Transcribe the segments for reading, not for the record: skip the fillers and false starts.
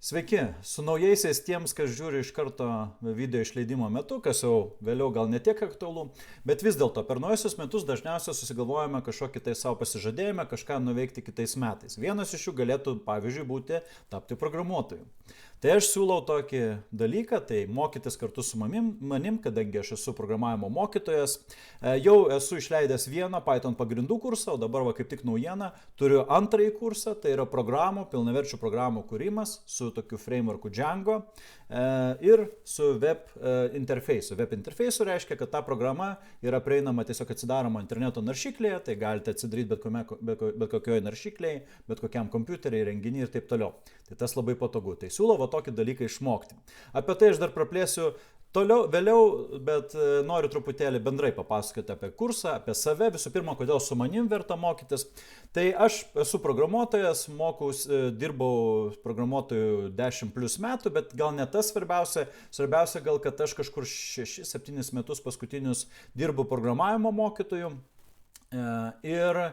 Sveiki, su naujaisiais tiems, kas žiūri iš karto video išleidimo metu, kas jau vėliau gal netiek aktualu, bet vis dėlto per naujuosius metus dažniausiai susigalvojame kažkokį tai savo pasižadėjimą, kažką nuveikti kitais metais. Vienas iš jų galėtų, pavyzdžiui, būti tapti programuotoju. Tai aš siūlau tokį dalyką, tai mokytis kartu su manim, kadangi aš esu programavimo mokytojas. Jau esu išleidęs vieną Python pagrindų kursą, o dabar kaip tik naujiena, turiu antrąjį kursą, tai yra pilnaverčių programų kūrimas su tokiu frameworku Django ir su web interfeisu. Web interfeisu reiškia, kad ta programa yra prieinama tiesiog atsidaroma interneto naršyklėje, tai galite atsidaryti bet kokioje naršyklėje, bet kokiam kompiuteriai, renginį ir taip toliau. Tai tas labai patogu. Tai siūlau tokį dalyką išmokti. Apie tai aš dar praplėsiu vėliau, bet noriu truputėlį bendrai papasakoti apie kursą, apie save. Visų pirma, kodėl su manim verta mokytis. Tai aš esu programuotojas, dirbau programuotojų 10+ metų, bet gal ne tas svarbiausia. Svarbiausia gal, kad aš kažkur 6-7 metus paskutinius dirbu programavimo mokytoju. Ir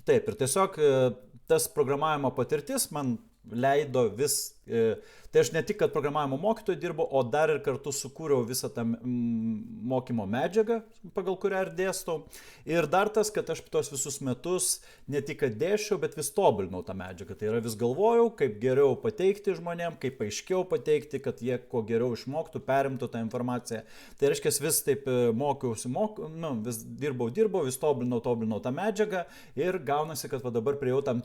tiesiog tas programavimo patirtis man leido tai aš ne tik, kad programavimo mokytoju dirbu, o dar ir kartu sukūriau visą tą mokymo medžiagą, pagal kurią ir dėstau. Ir dar tas, kad aš tos visus metus ne tik, kad dėsčiau, bet vis tobulinau tą medžiagą. Tai yra vis galvojau, kaip geriau pateikti žmonėm, kaip aiškiau pateikti, kad jie kuo geriau išmoktų, perimtų tą informaciją. Tai reiškia, vis taip mokiausi, vis dirbau, vis tobulinau tą medžiagą ir gaunasi, kad dabar priejau tam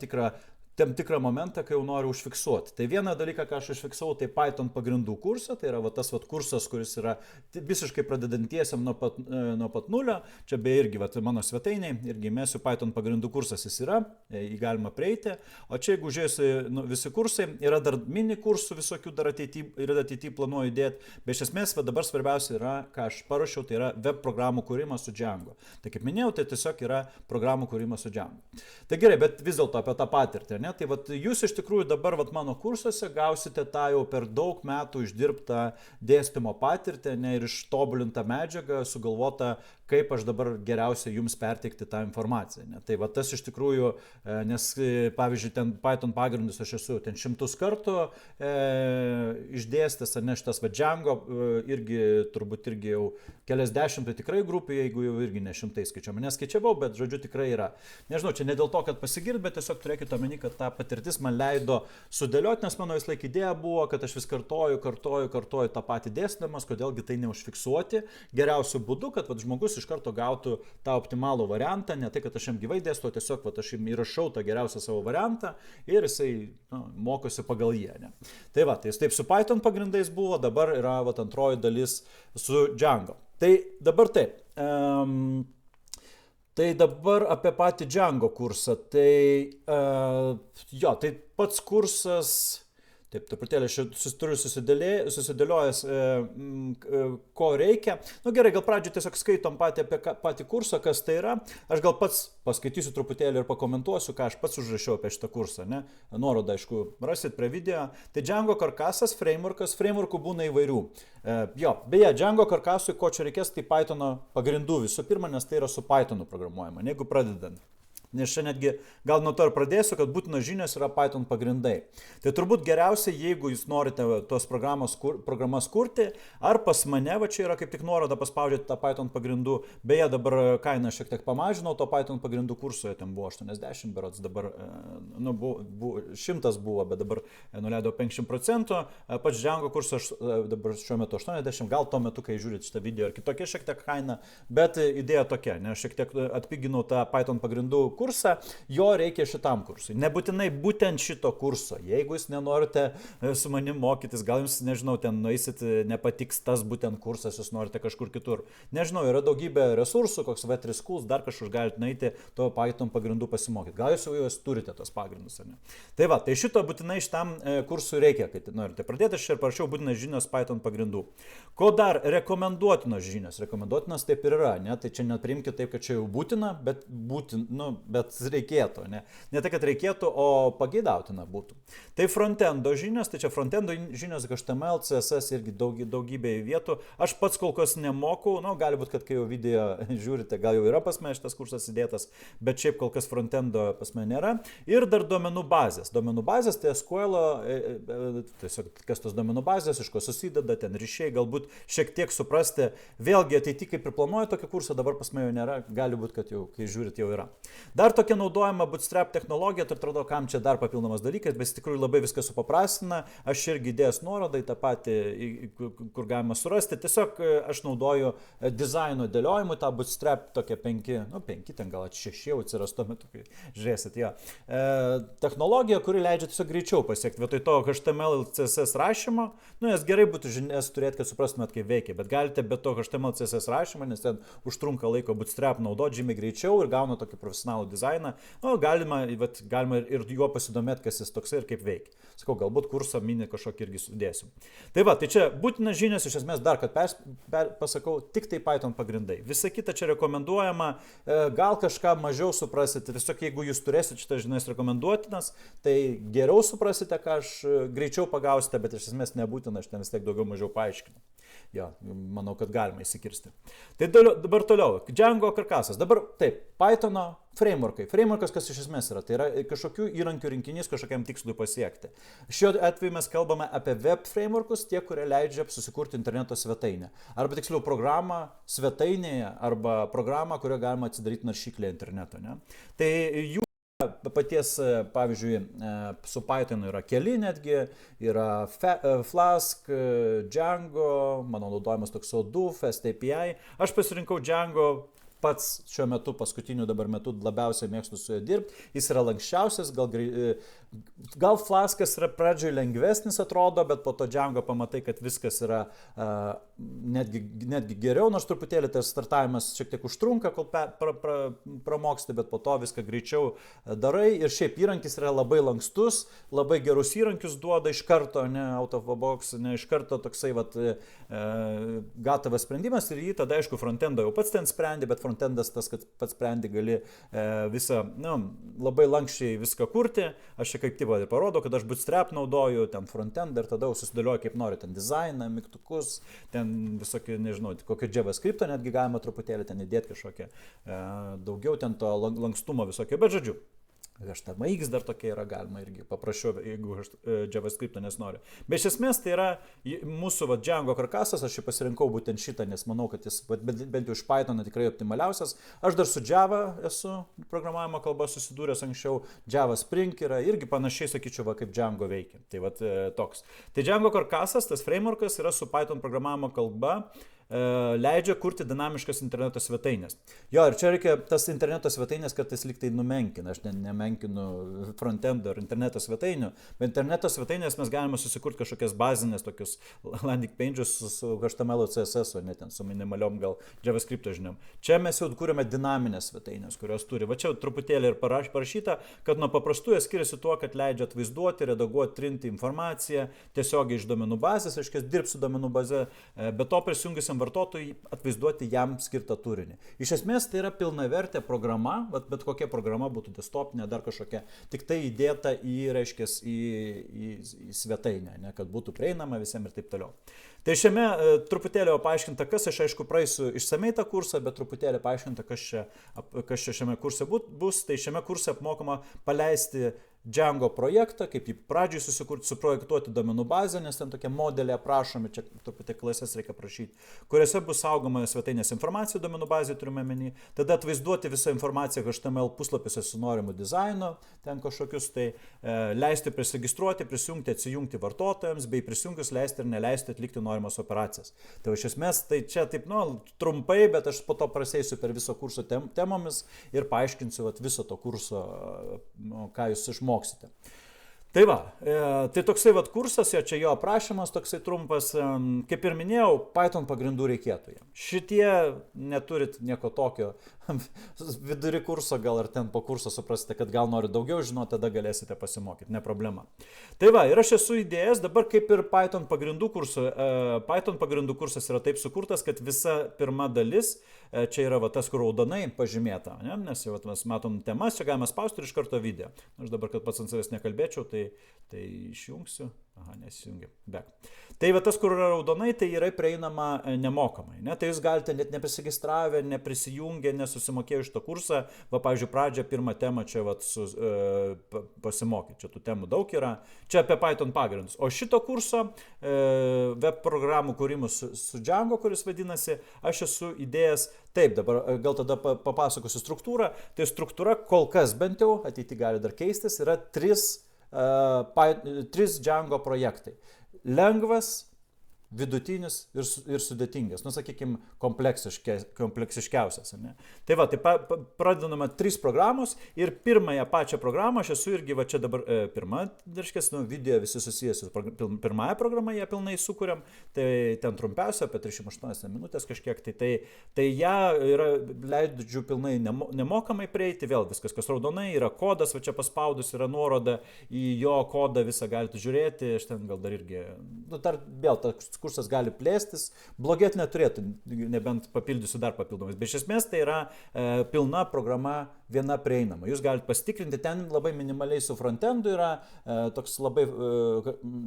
tikrą momentą, kai jau noriu užfiksuoti. Tai vieną dalyką, ką aš užfiksavau, tai Python pagrindų kursą, tai yra tas kursas, kuris yra visiškai pradedantiesiam nuo pat nulio. Čia beje irgi mano svetainiai, irgi mėsiu Python pagrindų kursas jis yra, jį galima prieiti. O čia jeigu žiūrėsi visi kursai, yra dar mini kursų visokių dar ateityje planuoju įdėti, bet iš esmės dabar svarbiausia yra, ką aš paruošiau, tai yra web programų kūrimas su Django. Tai kaip minėjau, tai tiesiog yra programų kūrimas su Django. Tai gerai, bet vis dėlto apie tą patirtį. Tai jūs iš tikrųjų dabar mano kursuose gausite tą jau per daug metų išdirbtą dėstymo patirtį ir ištobulintą medžiagą, sugalvotą, kaip aš dabar geriausiai jums perteikti tą informaciją. Tai tas iš tikrųjų, nes pavyzdžiui, ten Python pagrindus aš esu 100 kartų išdėstęs, šitas Django turbūt irgi jau keliasdešimt, tai tikrai grupė, jeigu jau irgi ne šimtai skaičiavau. Neskaičiavau, bet žodžiu tikrai yra. Nežinau, čia ne dėl to, kad pasigird, bet tiesiog turėkite omeny, kad ta patirtis man leido sudėlioti, nes mano vis laik idėja buvo, kad aš vis kartoju tą patį dėstydamas, kodėlgi tai neužfiksuoti geriausiu būdu, kad žmogus iš karto gautų tą optimalų variantą, ne tai, kad aš jam gyvai dėstu, tiesiog aš jam įrašau tą geriausią savo variantą ir jisai mokosi pagal jį. Ne? Tai taip su Python pagrindais buvo, dabar yra antroji dalis su Django. Tai dabar taip. Tai dabar apie patį Django kursą. Tai pats kursas, taip, truputėlį aš turiu susidėliojęs, ko reikia. Gerai, gal pradžioje tiesiog skaitom apie patį kursą, kas tai yra. Aš gal pats paskaitysiu truputėlį ir pakomentuosiu, ką aš pats užrašiau apie šitą kursą. Nuorodą, aišku, rasit prie video. Tai Django karkasas, frameworkų būna įvairių. Beje, Django karkasui, ko čia reikės, tai Pythono pagrindų visų pirma, nes tai yra su Pythonu programuojama, jeigu pradedant. Nes čia netgi gal nuo to ir pradėsiu, kad būtinos žinios yra Python pagrindai. Tai turbūt geriausia, jeigu jūs norite tos programas kurti, ar pas mane, čia yra kaip tik nuoroda, paspaudžiate tą Python pagrindų. Beje, dabar kainą šiek tiek pamažinau, to Python pagrindų kurso, ten buvo 80 berods, dabar 100 buvo, bet dabar nuleidau 50%. Pats Django kursas dabar šiuo metu 80, gal tuo metu, kai žiūrite šitą video, ir kitokia šiek tiek kaina, bet idėja tokia, ne, šiek tiek atpiginau tą Python pagrindų kursą, jo reikia šitam kursui. Nebūtinai būtent šito kurso. Jeigu jūs nenorite su manim mokytis, gal jums, nežinau, ten nueisit, nepatiks tas būtent kursas, jūs norite kažkur kitur. Nežinau, yra daugybė resursų, koks V3 Schools, dar kažkur galite nueiti to Python pagrindų pasimokyti. Gal jūs jau turite tos pagrindus, ar ne? Tai šito būtinai šitam kursui reikia, kai norite pradėti. Aš ir parašiau būtinas žinios Python pagrindų. Ko dar rekomenduotinos žinios? Rekomenduotinos taip ir yra, ne? Tai čia nepriimkite taip, kad čia jau būtina, bet bet reikėtų, ne tai, kad reikėtų, o pageidautina būtų. Tai frontendo žinios, tai čia frontendo žinios HTML, CSS irgi daugybė vietų. Aš pats kol kas nemokau, gali būti, kad kai jau video žiūrite, gal jau yra pas mane šitas kursas įdėtas, bet šiaip kol kas frontendo pas mane nėra. Ir dar duomenų bazės. Duomenų bazės tai SQL, tiesiog kas tos duomenų bazės, iš ko susideda, ten ryšiai, galbūt šiek tiek suprasti. Vėlgi ateityje, kaip ir planuoju tokį kursą, dabar pas mane jau nėra, gali būti, kad jau, kai žiūrit, jau yra. Dar tokia naudojama Bootstrap technologija, tai atrodo, kam čia dar papildomas dalykas, bet iš tikrųjų labai viską supaprastina. Aš irgi įdėjęs nuorodą į tą patį, kur galima surasti. Tiesiog aš naudoju dizaino dėliojimui tą Bootstrap tokią 5, ten gal 6 jau atsiras tuo metu, kai žiūrėsit jo. Technologija, kuri leidžia tiesiog greičiau pasiekti. Vietoj to HTML, CSS rašymo, jas gerai būtų žinias turėti, kad suprastumėt, kaip veikia, bet galite be to HTML, CSS rašymo, nes ten užtrunka laiko Bootstrap naudoti žymiai greičiau ir gauna tokį profesionalų dizainą. Galima ir juo pasidomėti, kas jis toksai ir kaip veikia. Sakau, galbūt kursą mini kažkokį irgi sudėsim. Tai va, tai čia būtinas žinios, iš esmės dar, kad pasakau, tik tai Python pagrindai. Visa kita čia rekomenduojama, gal kažką mažiau suprasite, tiesiog jeigu jūs turėsite šitas žinias rekomenduotinas, tai geriau suprasite, ką aš greičiau pagausite, bet iš esmės nebūtina, aš ten vis tiek daugiau mažiau paaiškinu. Jo, manau, kad galima įsikirsti. Tai dabar toliau, Django karkasas. Dabar taip, Pythono frameworkai. Frameworkas kas iš esmės yra? Tai yra kažkokių įrankių rinkinys kažkokiam tikslui pasiekti. Šiuo atveju mes kalbame apie web frameworkus, tie, kurie leidžia susikurti interneto svetainę. Arba tiksliau programą svetainėje, arba programą, kurią galima atsidaryti naršyklėje interneto. Ne? Tai jų paties, pavyzdžiui, su Pythonu yra keli netgi, yra Flask, Django, mano naudojimas toks O2, FastAPI. Aš pasirinkau Django, pats šiuo metu, paskutiniu dabar metu labiausiai mėgstu su juo dirbti. Jis yra lankščiausias, gal Flaskas yra pradžioj lengvesnis atrodo, bet po to Django pamatai, kad viskas yra netgi geriau, nors truputėlį tas startavimas šiek tiek užtrunka, kol pramoksti, bet po to viską greičiau darai. Ir šiaip įrankis yra labai lankstus, labai gerus įrankius duoda iš karto, ne out of the box, ne iš karto toksai gatavas sprendimas ir jį tada, aišku, frontendo jau pats ten sprendi, bet frontendas tas, kad pats sprendi, gali visą, labai lankščiai viską kurti. Aš čia kaip tipo ir parodau, kad aš Bootstrap naudoju, ten frontendą ir tada susidėlioju kaip nori, ten dizainą, mygtukus, ten visokį, nežinau, kokio JavaScript'o netgi galima truputėlį ten įdėti kažkokią, daugiau ten to lankstumo visokio, bet žodžiu. HTMX dar tokia yra, galima irgi paprašiau, jeigu JavaScript'o nesinori. Bet iš esmės tai yra mūsų Django karkasas, aš jį pasirinkau būtent šitą, nes manau, kad jis bent jau iš Pythono tikrai optimaliausias. Aš dar su Java esu programavimo kalba susidūręs anksčiau, Java Spring yra irgi panašiai, sakyčiau, kaip Django veikia. Tai toks. Tai Django karkasas, tas frameworkas yra su Python programavimo kalba, leidžia kurti dinamiškas interneto svetainės. Jo, ir čia reikia tas interneto svetainės kartais lyg tai numenkina, aš nemenkinu frontendo ar interneto svetainių, bet interneto svetainės mes galime susikurti kažkokias bazinės tokius landing pages su HTML, CSS, o ne ten su minimaliom gal JavaScript'o žiniom. Čia mes jau kūrėme dinaminės svetainės, kurios turi. Va čia truputėlį ir parašyta, kad nuo paprastų jie skiriasi tuo, kad leidžia atvaizduoti, redaguoti, trinti informaciją tiesiogiai iš duomenų bazės, aiškiai dirbti su duomenų baze, be to prisijungusiam vartotojui atvaizduoti jam skirtą turinį. Iš esmės tai yra pilnavertė programa, bet kokia programa būtų desktopinė, dar kažkokia, tik tai įdėta į svetainę, ne, kad būtų prieinama visiems ir taip toliau. Tai šiame truputėlį paaiškinta, kas aš aišku praeisiu išsamei tą kursą, bet truputėlį paaiškinta, kas čia šiame kurse bus. Tai šiame kurse apmokama paleisti Django projektą, kaip jį pradžiai susikurti, suprojektuoti duomenų bazę, nes ten tokie modeliai aprašomi, čia truputį klases reikia prašyti, kuriuose bus saugoma svetainės informacija duomenų bazė, turime menį, tada atvaizduoti visą informaciją HTML puslapiuose su norimu dizainu, ten kažkokius, tai leisti prisiregistruoti, prisijungti, atsijungti vartotojams, bei prisijungus leisti ir neleisti atlikti norimas operacijas. Tai iš esmės, tai čia taip, trumpai, bet aš po to praseisiu per viso kurso temomis ir paaiškinsiu viso to kurso, ką jūs išmoksite. Tai va, tai toksai vat kursas, čia jo aprašymas, toksai trumpas, kaip ir minėjau, Python pagrindų reikėtų jam. Šitie neturit nieko tokio, vidury kurso gal ar ten po kurso suprasite, kad gal nori daugiau žinoti, tada galėsite pasimokyti, ne problema. Tai va, ir aš esu įdėjęs, dabar kaip ir Python pagrindų kursas yra taip sukurtas, kad visa pirma dalis, čia yra va, tas, kur raudonai pažymėta, ne? Nes jau mes matom temas, čia galime spausti ir iš karto video. Aš dabar, kad pats ant savęs nekalbėčiau, tai išjungsiu. Aha, nesijungia. Tai va tas, kur yra raudonai, tai yra prieinama nemokamai. Ne? Tai jūs galite net neprisigistravę, neprisijungę, nesusimokėję iš to kursą. Va, pavyzdžiui, pradžią, pirmą temą čia va, pasimokyti. Čia tų temų daug yra. Čia apie Python pagrindus. O šito kurso web programų kūrimus su Django, kuris vadinasi, aš esu įdėjęs. Taip, dabar gal tada papasakosiu struktūrą. Tai struktūra kol kas bent jau, ateity gali dar keistis, yra trys Django projektai. Lengvas, vidutinis ir sudėtingas. Sakykime, kompleksiškiausias. Ne? Tai va, tai pradedame 3 programos ir pirmąją pačią programą aš esu irgi, va čia dabar pirma, reiškia, video visi susijęs su pirmąją programą, ją pilnai sukūrėm, tai ten trumpiausia, apie 308 minutės kažkiek, tai ją yra leidžiu pilnai nemokamai prieiti, vėl viskas, kas raudonai, yra kodas, va čia paspaudus yra nuoroda į jo kodą, visą galite žiūrėti, aš ten gal dar irgi, vėl tas kursas gali plėstis, blogėti neturėtų, nebent papildysiu dar papildomais. Bet iš esmės tai yra pilna programa viena prieinama. Jūs galite pasitikrinti, ten labai minimaliai su frontendu yra, toks labai,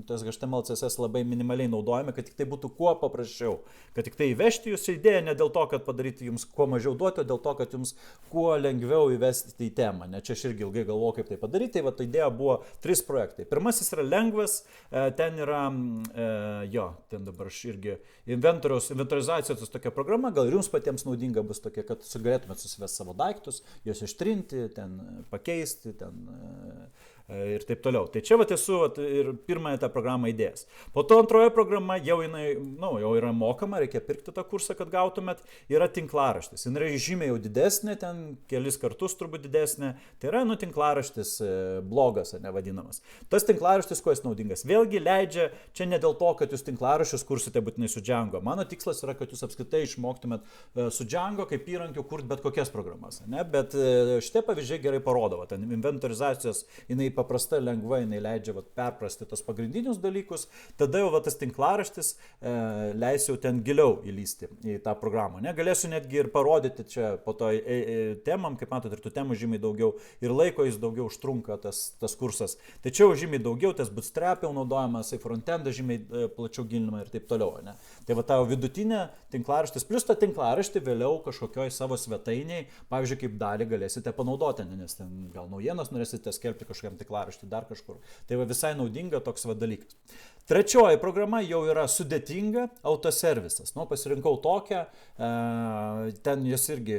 tas HTML, CSS labai minimaliai naudojami, kad tik tai būtų kuo paprasčiau. Kad tik tai įvežti jūsų idėją, ne dėl to, kad padaryti jums kuo mažiau duoti, o dėl to, kad jums kuo lengviau įvesti į temą. Ne, čia aš irgi ilgai galvoju, kaip tai padaryti. Tai va, ta idėja buvo 3 projektai. Pirmasis yra lengvas, ten yra, ten dabar aš irgi inventorizacijos tokia programa, gal ir jums patiems naudinga bus tokia, kad galėtumėt susivesti savo daiktus, juos ištrinti, ten pakeisti, ten ir taip toliau. Tai čia vat esu ir pirmąją tą programą įdėjęs. Po to antroji programa jau jau yra mokama, reikia pirkti tą kursą, kad gautumėt, yra tinklaraštis. Jis yra žymiai jau didesnė, ten kelis kartus turbūt didesnė. Tai yra tinklaraštis blogas, nevadinamas. Tas tinklaraštis, kuo jis naudingas? Vėlgi leidžia, čia ne dėl to, kad jūs tinklaraščius kursite būtinai su Django. Mano tikslas yra, kad jūs apskritai išmoktumėt su Django kaip įrankiu kurti bet kokias programas. Ne? Bet šitie pavyzdžiai gerai parodo. Ten inventorizacijos, jinai paprasta, lengva, jinai leidžia perprasti tos pagrindinius dalykus, tada jau tas tinklaraštis leis jau ten giliau įlysti į tą programą. Ne? Galėsiu netgi ir parodyti čia po to temam, kaip matot, ir tų temų žymiai daugiau, ir laiko jis daugiau užtrunka tas kursas. Tačiau žymiai daugiau, tas bootstrap jau naudojamas, frontendą žymiai plačiau gilinama ir taip toliau. Ne? Tai va tavo vidutinė tinklaraštis, plus tą tinklaraštį vėliau kažkokioj savo svetainiai, pavyzdžiui, kaip dalį galėsite panaudoti, nes ten gal naujienas norėsite skelbti kažkokiam tinklaraštį dar kažkur. Tai va visai naudinga toks va dalykas. Trečioji programa jau yra sudėtinga, autoservisas. Pasirinkau tokią, ten jis irgi,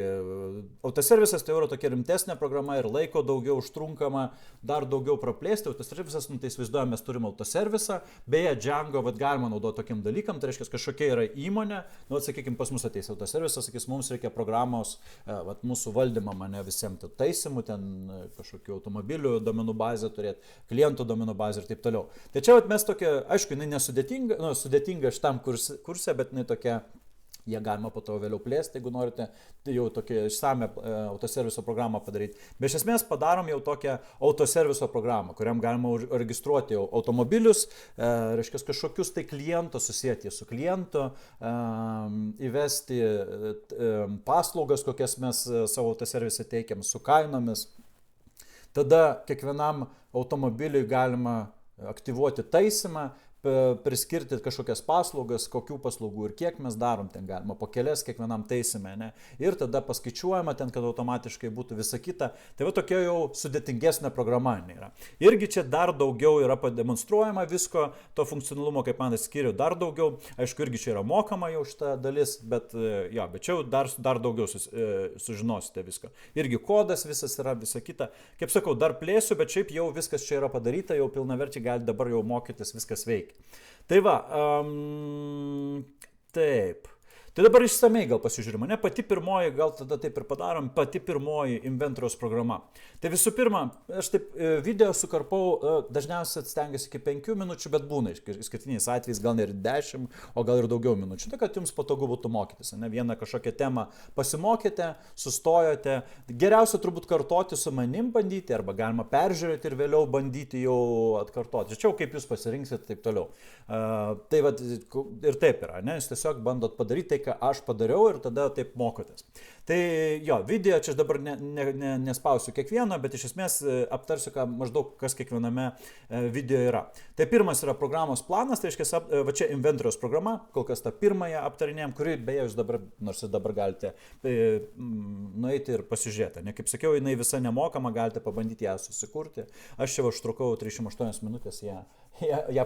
autoservisas tai yra tokia rimtesnė programa ir laiko daugiau užtrunkama, dar daugiau praplėsti. Autoservisas, tai įsivaizduojame, mes turime autoservisą, beje, Django galima naudoti tokiam dalykam, tai reiškia, kažkokia yra įmonė, sakykime, pas mus ateis autoservisas, sakys, mums reikia programos, mūsų valdymą, visiems taisimų, ten kažkokių automobilių domenų bazę turėti, klientų domenų bazę ir taip toliau. Tai čia mes tokia, aišku, jinai nesudėtinga, sudėtinga šitam kurse, bet jinai tokia, jie galima po to vėliau plėsti, jeigu norite jau tokią išsame autoserviso programą padaryti. Bet iš esmės padarom jau tokią autoserviso programą, kuriam galima registruoti jau automobilius, reiškia kažkokius tai klientus susijęti su klientu, įvesti paslaugas, kokias mes savo autoservise teikiam su kainomis. Tada kiekvienam automobiliui galima aktyvuoti taisymą, priskirti kažkokias paslaugas, kokių paslaugų ir kiek mes darom, ten galima po kelias kiekvienam taisymė, ne? Ir tada paskaičiuojama ten, kad automatiškai būtų visa kita. Tai va tokia jau sudėtingesnė programa yra. Irgi čia dar daugiau yra pademonstruojama visko, to funkcionalumo, kaip man skiriu, dar daugiau. Aišku, irgi čia yra mokama jau šita dalis, bet čia jau dar daugiau sužinosite visko. Irgi kodas visas yra, visa kita. Kaip sakau, dar plėsiu, bet šiaip jau viskas čia yra padaryta, jau pilnaverčiai gali dabar jau mokytis, viskas veikia. Tai va, taip. Tai dabar išsamei gal pasižiūrime, ne pati pirmoji, gal tada taip ir padarom, pati pirmoji inventoriaus programa. Tai visų pirma, aš taip video sukarpau, dažniausiai stengiuosi iki 5 minučių, bet būna išskirtiniais atvejais gal ir 10, o gal ir daugiau minučių. Tai kad jums patogu būtų mokytis, ne vieną kažkokią temą pasimokėte, sustojote. Geriausia turbūt kartoti su manim bandyti, arba galima peržiūrėti ir vėliau bandyti jau atkartoti. Tačiau kaip jūs pasirinksit ir taip toliau. Tai vat, ir taip yra, ne? Jūs tiesiog bandot padaryti tai, ką aš padariau ir tada taip mokotės. Tai jo, video čia aš dabar nespausiu kiekvieno, bet iš esmės aptarsiu, maždaug kas kiekviename video yra. Tai pirmas yra programos planas, tai reiškia, va čia inventoriaus programa, kol kas tą pirmąją aptarinėjom, kuri beje jūs dabar, nors ir dabar galite nueiti ir pasižiūrėti. Ne, kaip sakiau, jinai visa nemokama, galite pabandyti ją susikurti. Aš čia užtrukau 38 minutės ją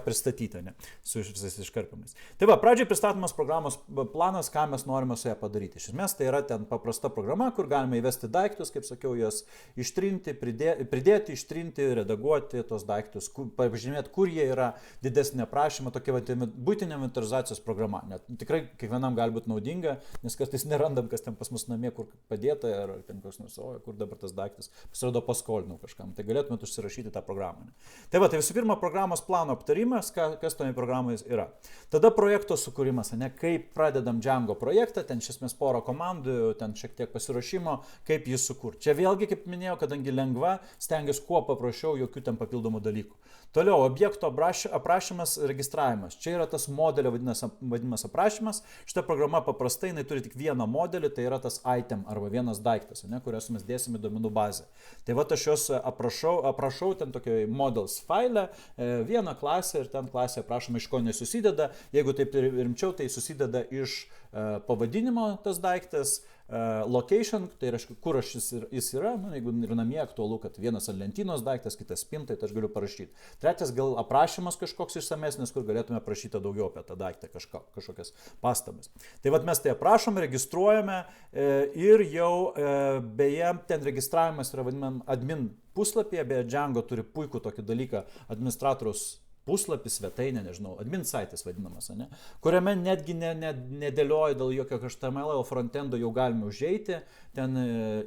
pristatyti, ne, su visais iškarpimais. Tai va, pradžiai pristatomas programos planas, ką mes norime su ją padaryti. Iš esmės tai yra ten paprasta programa, kur galime įvesti daiktus, kaip sakiau, juos ištrinti, pridėti, ištrinti, redaguoti tos daiktus, pažymėti, kur jie yra, didesnė prašymą, tokia buitinė inventorizacijos programa. Net tikrai kiekvienam gali būti naudinga, nes kartais nerandam, kas ten pas mus namie, kur padėta, ar ten kas nors, kur dabar tas daiktas, pasirodo paskolinau kažkam. Tai galėtumėte užsirašyti tą programą. Tai va, tai visų pirma programos plano aptarimas, kas toje programoje yra. Tada projekto sukūrimas, ne, kaip pradedam Django projektą, ten iš esmės porą komandų, ten šiek tiek pasiruošimo, kaip jį sukurti. Čia vėlgi, kaip minėjau, kadangi lengva, stengiuosi kuo paprasčiau, jokių ten papildomų dalykų. Toliau, objekto aprašymas, registravimas. Čia yra tas modelio vadinamas aprašymas. Šita programa paprastai, jinai turi tik vieną modelį, tai yra tas item arba vienas daiktas, ne, kuriuos mes dėsime į duomenų bazę. Tai va, aš juos aprašau ten tokioje models file, vieną klasę ir ten klasė aprašoma, iš ko nesusideda. Jeigu taip rimčiau, tai susideda iš pavadinimo tas daiktas, location, tai reiškia, kur jis yra, nu, jeigu ir namie aktualu, kad vienas ant lentynos daiktas, kitas spintai, tai aš galiu parašyti. Trečias gal aprašymas kažkoks išsamesnis, kur galėtume prašyti daugiau apie tą daiktą, kažkokias pastabas. Tai vad mes tai aprašom, registruojame ir jau beje, ten registravimas yra vadinam admin puslapyje, beje, Django turi puikų tokį dalyką, administratoriaus puslapis, svetainė, nežinau, admin saitas vadinamas, ne? Kuriame netgi nedėlioju dėl jokio HTML, o frontendo jau galime užeiti ten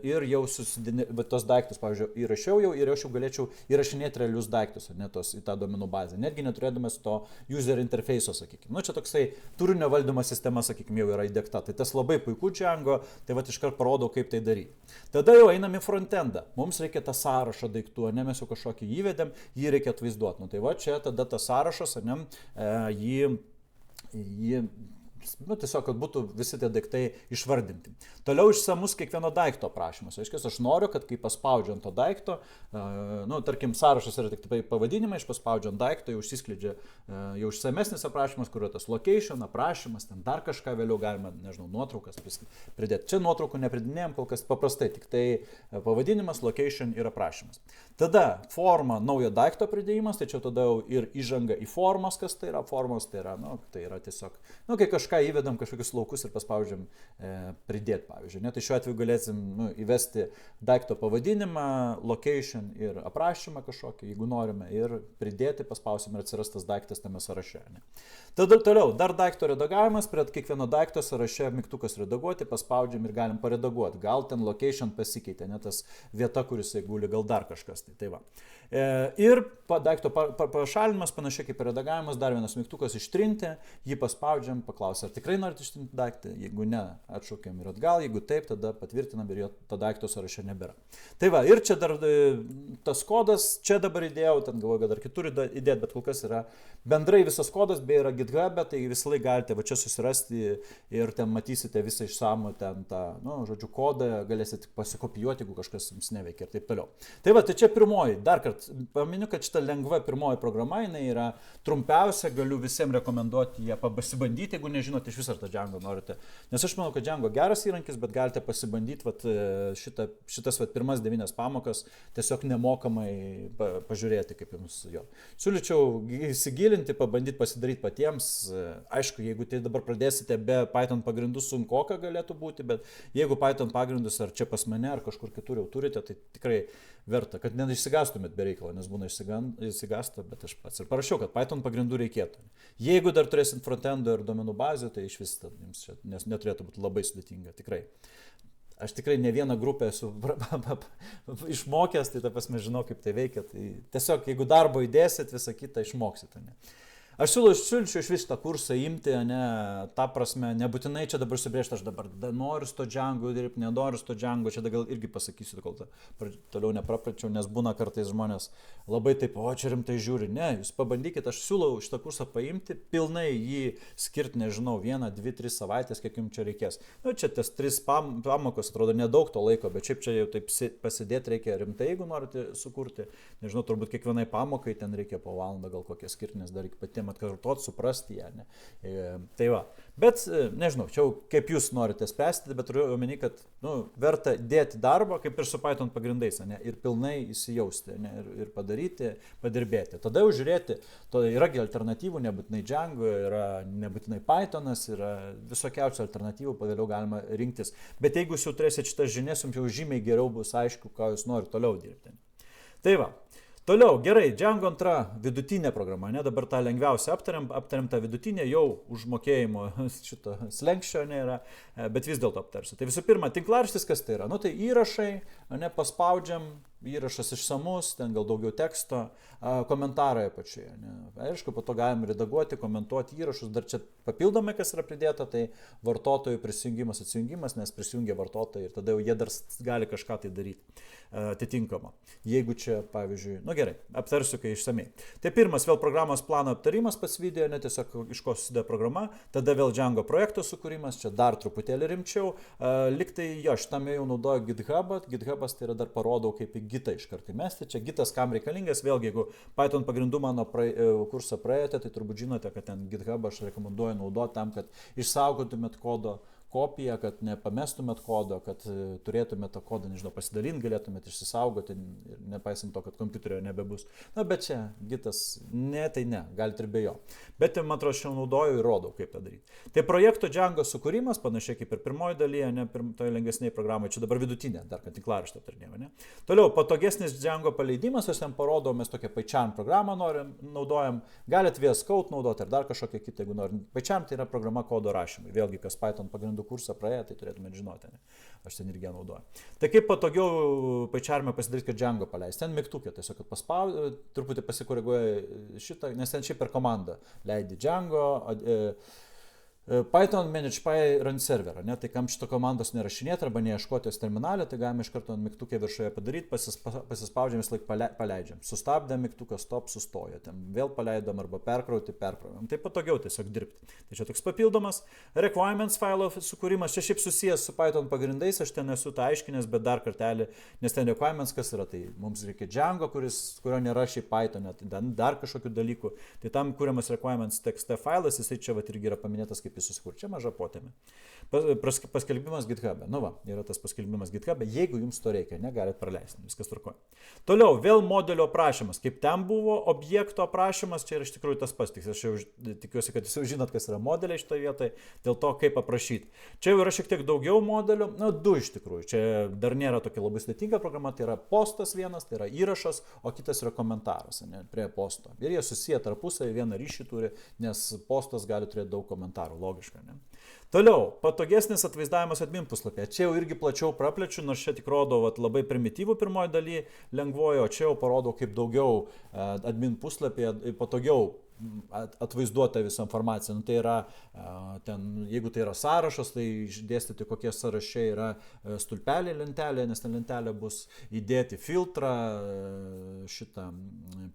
ir jau tos daiktus, pavyzdžiui, įrašiau jau ir aš jau galėčiau įrašinėti realius daiktus, ne, į tą duomenų bazę, netgi neturėdamas to user interface'o, sakykime. Nu, čia toksai turinio valdymo sistema, sakykime, jau yra įdiegta. Tai tas labai puiku Django, tai va iškart parodau, kaip tai daryti. Tada jau einam į frontendą. Mums reikia tą sąrašą daiktų, ne, mes jau kažkokį įvedėm, jį reikia atvaizduoti. Nu, tai va čia tada tas sąrašas, ne, jį nu, tiesiog, kad būtų visi tie daiktai išvardinti. Toliau išsamus kiekvieno daikto aprašymas. Aiškiai, aš noriu, kad kai paspaudžiu ant to daikto, nu, tarkim, sąrašas yra tik pavadinimai, aš paspaudžiu ant daikto, jau išsiskleidžia jau išsamesnis aprašymas, kur yra tas location, aprašymas, ten dar kažką vėliau galima, nežinau, nuotraukas pridėti. Čia nuotraukų nepridinėjom, kol kas paprastai, tik tai pavadinimas, location ir aprašymas. Tada forma naujo daikto pridėjimas, tai čia tada jau ir įžanga į formas, kas tai yra. Formos tai yra, nu, tai yra tiesiog, nu, kai kažką įvedam kažkokius laukus ir paspaudžiam pridėti, pavyzdžiui. Ne? Tai šiuo atveju galėsim įvesti daikto pavadinimą, location ir aprašymą kažkokį, jeigu norime, ir pridėti, paspausim ir atsiras tas daiktas tame sąraše. Ne? Tada toliau, dar daikto redagavimas, prie kiekvieno daikto sąraše mygtukas redaguoti, paspaudžiam ir galim paredaguoti. Gal ten location pasikeitė, ne tas vieta, kuris guli, gal dar kažkas. Tai va. Ir daikto pašalinimas, panašiai kaip redagavimas, dar vienas mygtukas ištrinti, jį paspaudžiam, paklausia, ar tikrai norite ištrinti daiktą, jeigu ne, atšaukiam ir atgal, jeigu taip, tada patvirtinam ir jo to daikto sąraše nebėra. Tai va, ir čia dar tas kodas, čia dabar įdėjau, ten galvoju, kad dar kitur įdėti, bet kol kas yra bendrai visas kodas, bei yra GitHub, tai visą laiką galite va čia susirasti ir ten matysite visą išsamų ten tą, nu, žodžiu, kodą, galėsite pasikopijuoti, jeigu kažkas jums neveikia ir taip toliau. Tai va, tai čia pirmoji, dar kartą paminiu, kad šita lengva pirmoji programa, jinai yra trumpiausia, galiu visiems rekomenduoti ją pasibandyti, jeigu nežinote iš viso tą Django norite. Nes aš manau, kad Django geras įrankis, bet galite pasibandyti vat, šitas vat, pirmas 9 pamokas tiesiog nemokamai pažiūrėti, kaip jums jo. Siūlyčiau įsigilinti, pabandyti pasidaryti patiems. Aišku, jeigu tai dabar pradėsite be Python pagrindų, sunkoka galėtų būti, bet jeigu Python pagrindus ar čia pas mane, ar kažkur kitur jau turite, tai tikrai verta, kad neišsigastumėt be reikalo, nes būna išsigasta, bet aš pats ir parašiau, kad Python pagrindų reikėtų. Jeigu dar turėsit frontendo ir duomenų bazę, bazių, tai iš vis jums čia neturėtų būti labai sudėtinga, tikrai. Aš tikrai ne vieną grupę esu išmokęs, tai ta prasme žinau, kaip tai veikia. Tai tiesiog, jeigu darbo įdėsit, visą kitą išmoksit. Ne? Aš siūlyčiau iš vis tą kursą imti, ne, ta prasme, nebūtinai čia dabar subrėžti, aš dabar noriu su to Django dirbti, nenoriu su to Django, čia gal irgi pasakysiu, kol toliau neprapračiau, nes būna kartais žmonės labai taip, o čia rimtai žiūri, ne, jūs pabandykit, aš siūlau šitą kursą paimti, pilnai jį skirti, nežinau, 1, 2, 3 savaitės, kiek jums čia reikės. Nu, čia tas 3 pamokos, atrodo, nedaug to laiko, bet šiaip čia jau taip pasidėti reikia rimtai, jeigu norite sukurti, nežinau, turbūt kiekvienai pamokai ten reikia po valandą gal kokią skirti, nes dar reikia patiems atkartot, suprasti ją. Ne? Tai va. Bet, nežinau, čia kaip jūs norite spręsti, bet turiu omeny, kad verta dėti darbą, kaip ir su Python pagrindais, ne? Ir pilnai įsijausti, ne? Ir padaryti, padirbėti. Tada jau žiūrėti, to yragi alternatyvų, nebūtinai Django, yra nebūtinai Pythonas, yra visokiausių alternatyvų, vėliau galima rinktis. Bet jeigu jūs jau turėsite šitas žinias, jums jau žymiai geriau bus aišku, ką jūs norite toliau dirbti. Tai va. Toliau, gerai, Django antra vidutinė programa, ne, dabar tą lengviausią aptariam tą vidutinę, jau užmokėjimo šito slenkščio nėra, bet vis dėlto aptarsiu. Tai visų pirma, tinklaraštis, kas tai yra? Nu, tai įrašai, ne, paspaudžiam, įrašas išsamus, ten gal daugiau teksto, komentarai apačioje. Ne. Aišku, po to galim redaguoti, komentuoti įrašus, dar čia papildomai, kas yra pridėta, tai vartotojų prisijungimas, atsijungimas, nes prisijungia vartotojai ir tada jau jie dar gali kažką tai daryti atitinkama. Jeigu čia, pavyzdžiui, gerai, aptarsiu, kai išsamei. Tai pirmas vėl programos plano aptarimas pats video, ne tiesiog iš ko susideda programa, tada vėl Django projekto sukūrimas, čia dar truputėlį rimčiau, liktai jo, šitame jau naudoju GitHubą, GitHubas tai yra dar parodau kaip į Gitą iš karto įmesti, čia Gitas kam reikalingas, vėlgi jeigu Python pagrindų mano kursą praėjote, tai turbūt žinote, kad ten GitHubą aš rekomenduoju naudoti tam, kad išsaugotumėt kodo kopiją, kad nepamestumėt kodo, kad turėtumėt tą kodą, nežinau, pasidalinti, galėtumėt išsisaugoti ir nepaisant to, kad kompiuterio nebebus. Na, bet čia Gitas, ne, tai ne, galite ir be jo. Bet, man atrodo, aš jau naudoju ir rodau, kaip tą daryti. Tai projekto Django sukūrimas, panašiai kaip ir pirmoji dalyje, ne, toje lengvesnėje programoje, čia dabar vidutinė, dar kad tinklaraštį aptarinėjau, ne. Toliau, patogesnis Django paleidimas, aš ten parodau, mes tokią PyCharm programą naudojam, galite VS Code naudoti ar dar kažkokią kitą, jeigu norim. PyCharm tai yra programa kodo rašymui, vėlgi, kas Python pagrindų kursą praėję, tai turėtumėte žinoti, ne? Aš ten irgi naudoju. Tai kaip patogiau PyCharm'e pasidaryti, kad Django paleisti? Ten mygtukė, tiesiog truputį pasikoreguoja šitą, nes ten šiaip per komandą leidi Django, Python ManagePy Run Server, ne? Tai kam šito komandos nerašinėti arba neieškotis terminalė, tai galime iš karto mygtukę viršuje padaryti, pasispaudžiam vis laik paleidžiam. Sustabdėm mygtuką stop, sustojo. Ten vėl paleidom arba perkraujam. Tai patogiau tiesiog dirbti. Tai čia toks papildomas requirements file sukūrimas. Čia šiaip susijęs su Python pagrindais, aš ten esu tą aiškinęs, bet dar kartelį, nes ten requirements kas yra, tai mums reikia Django, kurio nėra šiaip Python, tai dar kažkokių dalykų. Tai tam kuriamas requirements tekste failas, jisai čia vat irgi yra paminėtas kaip jis susikur. Čia maža potėmė. Paskelbimas GitHub'e. Nu va, yra tas paskelbimas GitHub'e. Jeigu jums to reikia, negalit praleisti. Viskas tvarkoja. Toliau, vėl modelio aprašymas. Kaip ten buvo objekto aprašymas, čia yra iš tikrųjų tas pats. Aš jau tikiuosi, kad jūs jau žinot, kas yra modeliai šitoje vietoje, dėl to, kaip aprašyti. Čia jau yra šiek tiek daugiau modelių, du iš tikrųjų. Čia dar nėra tokia labai sudėtinga programa, tai yra postas vienas, tai yra įrašas, o kitas yra komentaras, ne, prie posto. Ir jie susiję tarpusavį, vieną ryšį turi, nes postas gali turėti daug komentarų. Logiška, ne? Toliau, patogesnis atvaizdavimas admin puslapyje. Čia jau irgi plačiau praplečiu, nors čia tik rodo labai primityvų pirmoji daly, lengvojo, o čia jau parodo kaip daugiau admin puslapyje, patogiau atvaizduota visą informaciją. Tai yra, ten, jeigu tai yra sąrašas, tai išdėstyti, kokie sąrašai yra stulpelė, lentelė, nes ten lentelė bus įdėti filtrą, šitą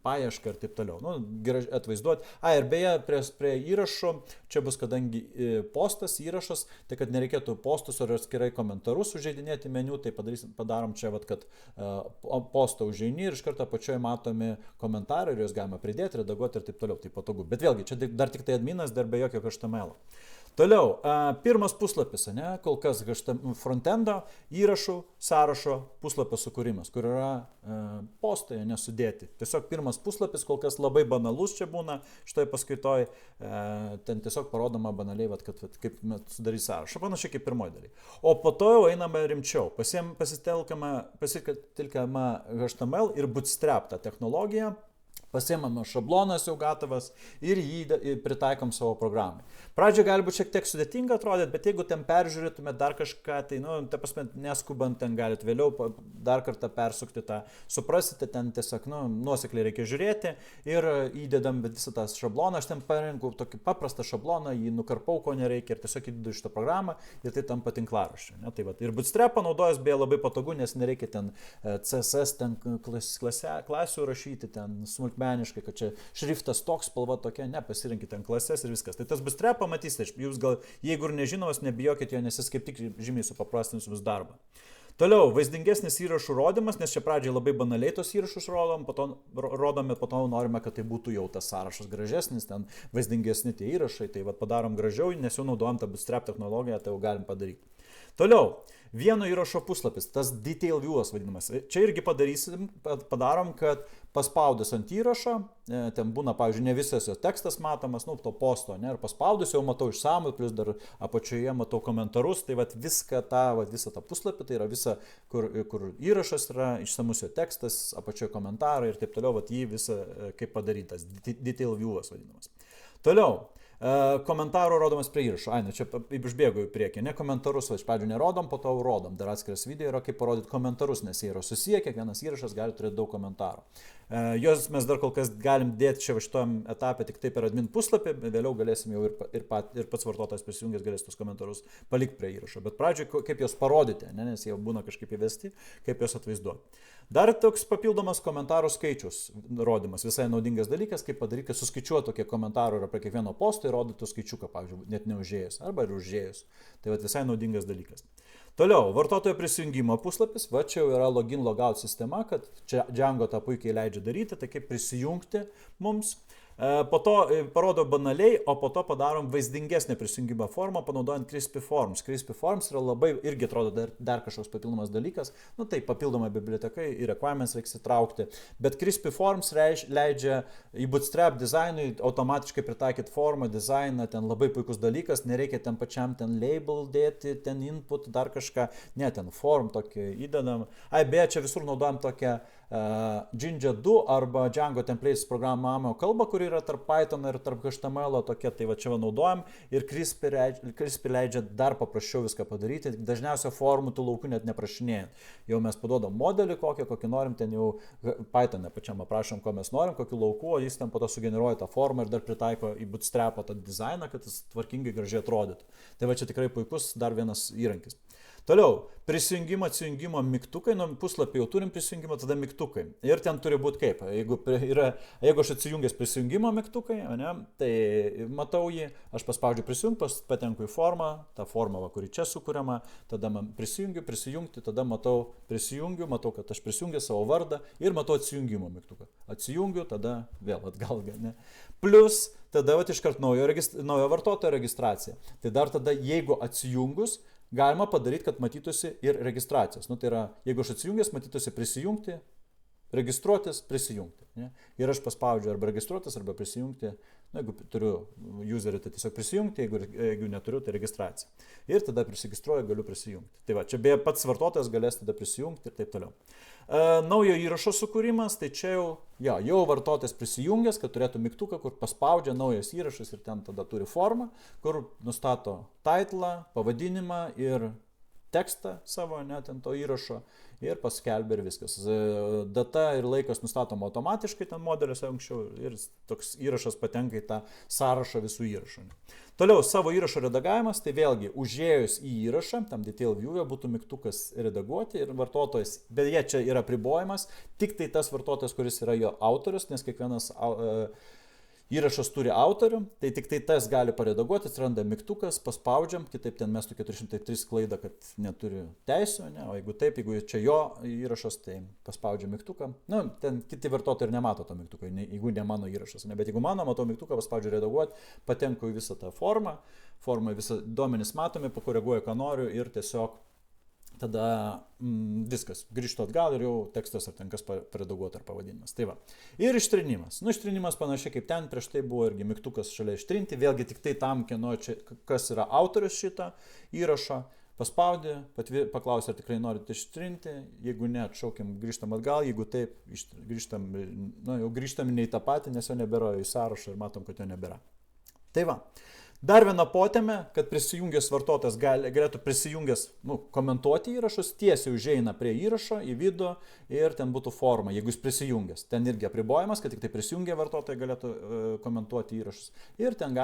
paiešką ir taip toliau. Nu, gerai atvaizduoti. Ir beje, prie įrašų, čia bus kadangi postas, įrašas, tai kad nereikėtų postus ar atskirai komentarus užeidinėti meniu, tai padarom čia, kad postą užeini ir iš karto apačioje matomi komentarai ir juos galima pridėti, redaguoti ir taip toliau. Tai patogu. Bet vėlgi, čia dar tik tai adminas, dar be jokio HTML. Toliau, pirmas puslapis, ne, kol kas frontendo įrašų sąrašo puslapio sukūrimas, kur yra postai nesudėti. Tiesiog pirmas puslapis, kol kas labai banalus čia būna šitoje paskaitoje, ten tiesiog parodoma banaliai, kad kaip sudaryti sąrašą, panašiai kaip pirmoji daly. O po to jau einame rimčiau, pasitelkama HTML ir Bootstrap tą technologiją. Pasiemame šablonas jau gatavas ir jį pritaikom savo programai. Pradžioje gali būti šiek tiek sudėtinga atrodyti, bet jeigu ten peržiūrėtumėte dar kažką, tai, ta prasme, neskubant ten galite vėliau dar kartą persukti tą, suprasite, ten tiesiog, nuosekliai reikia žiūrėti ir įdedam visą tą šabloną, aš ten parinkau tokį paprastą šabloną, jį nukarpau, ko nereikia ir tiesiog įdedu šitą programą ir tai tampa tinklaraščiu. Tai va, ir Bootstrapą naudojas beje labai patogu, nes nereikia ten CSS, ten klasių rašyti, ten smulkmeniškai, kad čia šriftas toks, spalva tokia, pasirinkite ten klases ir viskas. Tai tas Bootstrap pamatysite, jūs gal, jeigu ir nežinovas, nebijokit jo, nes jis kaip tik žymiai supaprastins jums darbą. Toliau, vaizdingesnis įrašų rodymas, nes čia pradžiai labai banaliai tos įrašus rodome, po to norime, kad tai būtų jau tas sąrašas gražesnis, ten vaizdingesni tie įrašai, tai va padarom gražiau, nes jau naudojam tą Bootstrap technologiją, tai jau galim padaryti. Toliau, vieno įrašo puslapis, tas detail viewas vadinamas. Čia irgi padarom, kad paspaudus ant įrašo, ten būna, pavyzdžiui, ne visas jo tekstas matomas, to posto, ir paspaudus jau matau išsamų, plus dar apačioje matau komentarus, tai visą tą puslapį, tai yra visa, kur įrašas yra, išsamus jo tekstas, apačioje komentarai ir taip toliau, jį visą kaip padarytas, detail viewas vadinamas. Toliau. Komentarų rodomas prie įrašo. Čia išbėgu į priekį. Ne komentarus, iš pradžių nerodom, po to rodom. Dar atskiras video yra, kaip parodyti komentarus, nes jie yra susiję, kiekvienas įrašas gali turėti daug komentarų. Jos mes dar kol kas galim dėti čia šitam etapė tik taip per admin puslapį, vėliau galėsim jau ir pats vartotojas prisijungęs galės tos komentarus palikti prie įrašo. Bet pradžioje kaip jos parodyti, nes jie būna kažkaip įvesti, kaip jos atvaizduoti. Dar toks papildomas komentarų skaičius rodymas, visai naudingas dalykas, kaip padaryti, suskaičiuoti, kiek komentarų yra prie kiekvieno posto ir rodytų skaičiuką, pavyzdžiui, net neužėjus arba ir užėjus. Tai visai naudingas dalykas. Toliau, vartotojo prisijungimo puslapis, čia jau yra login logout sistema, kad čia Django tą puikiai leidžia daryti, tai kaip prisijungti mums. Po to parodo banaliai, o po to padarom vaizdingesnę prisijungimo formą, panaudojant Crispy Forms. Crispy Forms yra labai, irgi atrodo dar kažkoks papildomas dalykas, tai papildoma biblioteka ir requirements reiks įtraukti, bet Crispy Forms leidžia į Bootstrap dizainui automatiškai pritaikyti formą, dizainą, ten labai puikus dalykas, nereikia ten pačiam ten label dėti, ten input, dar kažką, ne, ten form tokį įdedam. Beje, čia visur naudojam tokią Jinja 2 arba Django templates programavimo kalbą, kuri yra tarp Python ir tarp HTML tokia, tai čia naudojam ir Crispy leidžia dar paprasčiau viską padaryti, dažniausiai formų tų laukų net neprašinėjant. Jau mes paduodam modelį kokį norim, ten jau Python pačiam aprašom, ko mes norim, kokiu lauku, o jis ten po to sugeneruoja tą formą ir dar pritaiko į Bootstrapą tą dizainą, kad jis tvarkingai gražiai atrodytų. Tai čia tikrai puikus dar vienas įrankis. Toliau, prisijungimo, atsijungimo mygtukai, puslapį jau turim prisijungimą, tada mygtukai. Ir ten turi būti kaip, jeigu aš atsijungęs prisijungimo mygtukai, tai matau jį, aš paspaudžiu prisijungti, patenku į formą, tą formą, kuri čia sukuriama, tada man prisijungti, tada matau prisijungiu, matau, kad aš prisijungiu savo vardą ir matau atsijungimo mygtuką. Atsijungiu, tada vėl atgal, ne. Plus, tada iškart naujo vartotojo registracija. Tai dar tada, jeigu atsijungus, galima padaryti, kad matytųsi ir registracijos. Tai yra, jeigu aš atsijungęs, matytųsi prisijungti, registruotis, prisijungti. Ne? Ir aš paspaudžiu arba registruotis, arba prisijungti. Jeigu turiu userį, tai tiesiog prisijungti, jeigu neturiu, tai registracija. Ir tada prisiregistruoju, galiu prisijungti. Tai va, čia beje pats vartotojas galės tada prisijungti ir taip toliau. Naujo įrašo sukūrimas, tai čia jau vartotojas prisijungęs, kad turėtų mygtuką, kur paspaudžia naujas įrašas ir ten tada turi formą, kur nustato titlą, pavadinimą ir tekstą savo, ten to įrašo ir paskelbia ir viskas. Data ir laikas nustatoma automatiškai ten modeliuose anksčiau ir toks įrašas patenka į tą sąrašą visų įrašų. Toliau, savo įrašo redagavimas, tai vėlgi užėjus į įrašą, tam detail view būtų mygtukas redaguoti ir vartotojas, beje, čia yra apribojimas, tik tai tas vartotojas, kuris yra jo autorius, nes kiekvienas įrašas turi autorių, tai tik tai tas gali paredaguoti, atsiranda mygtukas, paspaudžiam, kitaip ten mestų 403 klaidą, kad neturi teisų, o jeigu čia jo įrašas, tai paspaudžiam mygtuką. Ten kiti vartotojai ir nemato to mygtuko, jeigu ne mano įrašas, bet jeigu mano, matau mygtuką, paspaudžiu redaguoti, patenku į visą tą formą, visą duomenys matomi, pakoreguoju, ką noriu ir tiesiog tada viskas, grįžtu atgal ir jau tekstas ar ten kas paredaguoti ar pavadinimas. Tai va. Ir ištrinimas. Ištrinimas panašiai kaip ten, prieš tai buvo irgi mygtukas šalia ištrinti, vėlgi tik tai tam, kas yra autorius šitą įrašą, paspaudė, paklausė, ar tikrai norite ištrinti, jeigu ne, atšaukiam, grįžtam atgal, jeigu taip, grįžtam, jau grįžtam ne į tą patį, nes jo nebėra į sąrašą ir matom, kad jo nebėra. Tai va. Dar viena potėmė, kad prisijungęs vartotojas galėtų prisijungęs komentuoti įrašus, tiesiai užeina prie įrašo į vidų ir ten būtų forma, jeigu jis prisijungęs. Ten irgi apribojimas, kad tik tai prisijungę vartotojai galėtų komentuoti įrašus. Ir ten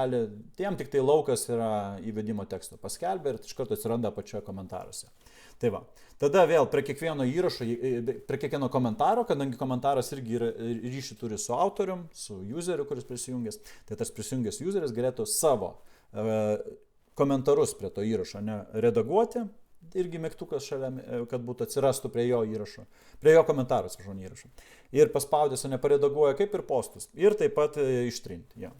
tiem tik tai laukas yra įvedimo teksto paskelbę ir iš karto atsiranda apačioje komentaruose. Tai va. Tada vėl prie kiekvieno įrašo, prie kiekvieno komentaro, kadangi komentaras irgi ryšį turi su autorium, su useriu, kuris prisijungęs, tai tas prisijungęs useris galėtų savo komentarus prie to įrašo redaguoti, irgi mygtukas šalia, kad būtų atsirastų prie jo įrašo, prie jo komentarų, atsiprašau, įrašo. Ir paspaudęs, neparedaguoja kaip ir postus. Ir taip pat ištrinti. Ja.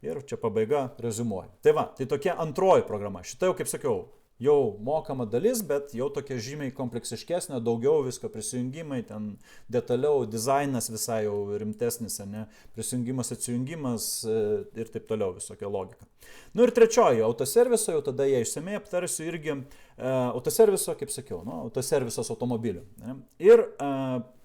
Ir čia pabaiga reziumuoja. Tai va, tai tokia antroji programa. Šitą jau, kaip sakiau, jau mokama dalis, bet jau tokia žymiai kompleksiškesnė, daugiau visko, prisijungimai, ten detaliau, dizainas visai jau rimtesnis, prisijungimas, atsijungimas ir taip toliau, visokia logika. Ir trečioji, autoserviso, jau tada jie išsamei aptarsiu irgi autoserviso, kaip sakiau, autoservisas automobilių. Ir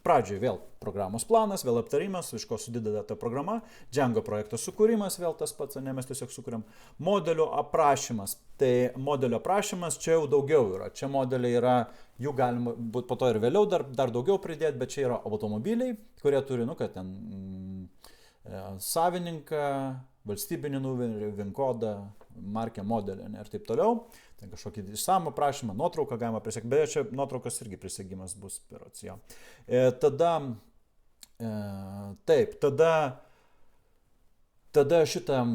pradžioj vėl programos planas, vėl aptarimas, iš ko sudeda ta programa, Django projekto sukūrimas, vėl tas pats, mes tiesiog sukūrėm modelio aprašymas. Tai modelio aprašymas čia jau daugiau yra, čia modeliai yra, jų galima būt po to ir vėliau dar daugiau pridėti, bet čia yra automobiliai, kurie turi, kad ten savininką, valstybinį numerį, VIN kodą, markę, modelį ir taip toliau. Ten kažkokį išsamų aprašymą, nuotrauką galima prisiekti, bet čia nuotraukos irgi prisiegimas bus per atsijo. Tada šitą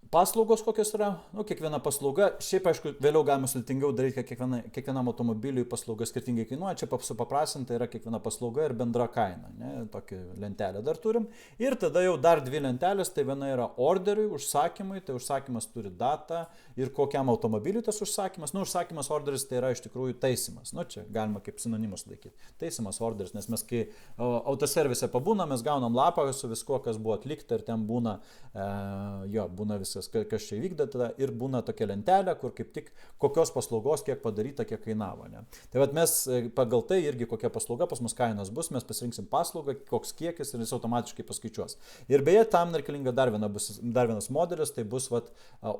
paslaugos kokios yra, kiekviena paslauga, šiaip aišku, vėliau galima sudėtingiau daryti, kad kiekvienam automobiliui paslauga skirtingai kainuoja, čia supaprastinta yra kiekviena paslauga ir bendra kaina, tokį lentelę dar turim. Ir tada jau dar dvi lentelės, tai viena yra orderiui, užsakymui, tai užsakymas turi datą ir kokiam automobiliui tas užsakymas, užsakymas orderis tai yra iš tikrųjų taisimas, čia galima kaip sinonimus laikyti, taisimas orderis, nes mes kai autoservise pabūna, mes gaunam lapą su viskuo, kas buvo atlikta ir ten būna, būna viskas, kas čia vykda tada ir būna tokia lentelė, kur kaip tik kokios paslaugos, kiek padaryta, kiek kainavo. Tai vat mes pagal tai irgi kokia paslauga pas mus kainos bus, mes pasirinksim paslaugą, koks kiekis ir jis automatiškai paskaičiuos. Ir beje, tam reikalinga dar vienas modelis, tai bus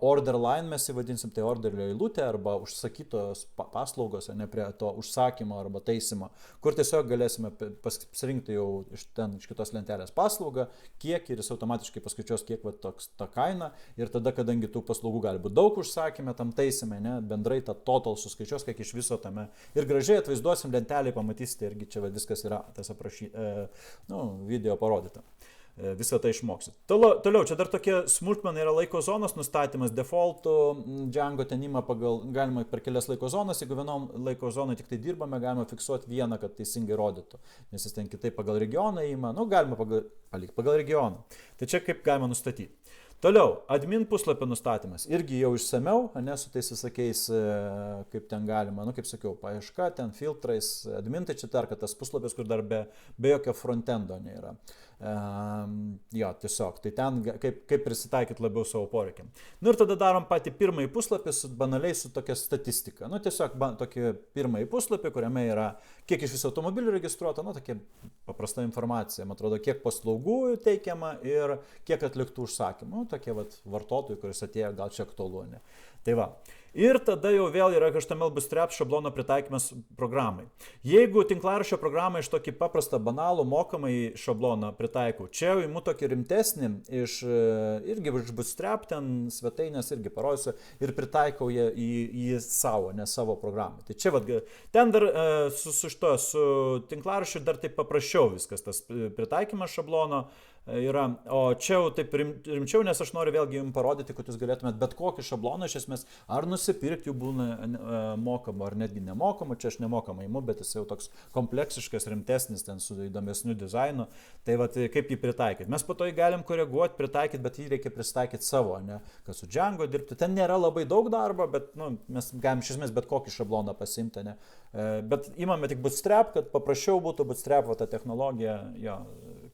order line, mes įvadinsim, tai orderio eilutė arba užsakytos paslaugos, prie to užsakymo arba taisimo, kur tiesiog galėsime pasirinkti jau iš kitos lentelės paslaugą, kiek ir jis automatiškai paskaičiuos, kiek toks ta kaina. Ir tada, kadangi tų paslaugų gali būti daug užsakymę, tam taisime, bendrai tą total suskaičiuos, kiek iš viso tame. Ir gražiai atvaizduosim lentelį, pamatysite, irgi čia viskas yra tas video parodyta. Visą tai išmoksit. Toliau, čia dar tokie smulkmenai yra laiko zonos nustatymas, defaultų, Django ten ima galima per kelias laiko zonas, jeigu vienom laiko zonai tik tai dirbame, galima fiksuoti vieną, kad teisingai rodytų, nes jis ten kitaip pagal regioną ima, galima palikti pagal regioną. Tai čia kaip galima nustatyti. Toliau, admin puslapio nustatymas, irgi jau išsameu, su tais visokiais, kaip ten galima, kaip sakiau, paieška, ten filtrais, admin, tai čia dar, kad tas puslapis, kur dar be jokio frontendo nėra. Tiesiog, tai ten kaip prisitaikyti labiau savo poreikiam. Ir tada darom patį pirmąjį puslapį banaliai su tokia statistika. Tiesiog tokį pirmąjį puslapį, kuriame yra kiek iš viso automobilių registruota, tokia paprasta informacija, man atrodo, kiek paslaugų teikiama ir kiek atliktų užsakymų, tokie vartotojai, kuris atėjo, gal čia aktualu, ne. Tai va. Ir tada jau vėl yra HTML Bootstrap šablono pritaikymas programai. Jeigu tinklaraščio programą iš tokį paprastą, banalų, mokamai šabloną pritaikau, čia jau imu tokį rimtesnį irgi iš Bootstrap ten svetainės irgi parodysiu ir pritaikau į savo, ne savo programą. Tai čia ten dar su tinklaraščiu dar taip paprasčiau viskas, tas pritaikymas šablono yra, o čia jau taip rimčiau, nes aš noriu vėlgi jums parodyti, kad jūs galėtumėt bet kokį šabloną iš esmės ar nusipirkti, jų būna mokamų ar netgi nemokamų, čia aš nemokamai imu, bet jis jau toks kompleksiškas, rimtesnis, ten su įdomesniu dizainu, tai kaip jį pritaikyti. Mes po to jį galim koreguoti, pritaikyti, bet jį reikia pritaikyti savo, kad su Django dirbti, ten nėra labai daug darbo, bet mes galim iš esmės bet kokį šabloną pasiimti, bet imame tik Bootstrap, kad paprasčiau būtų Bootstrap, ta technologija,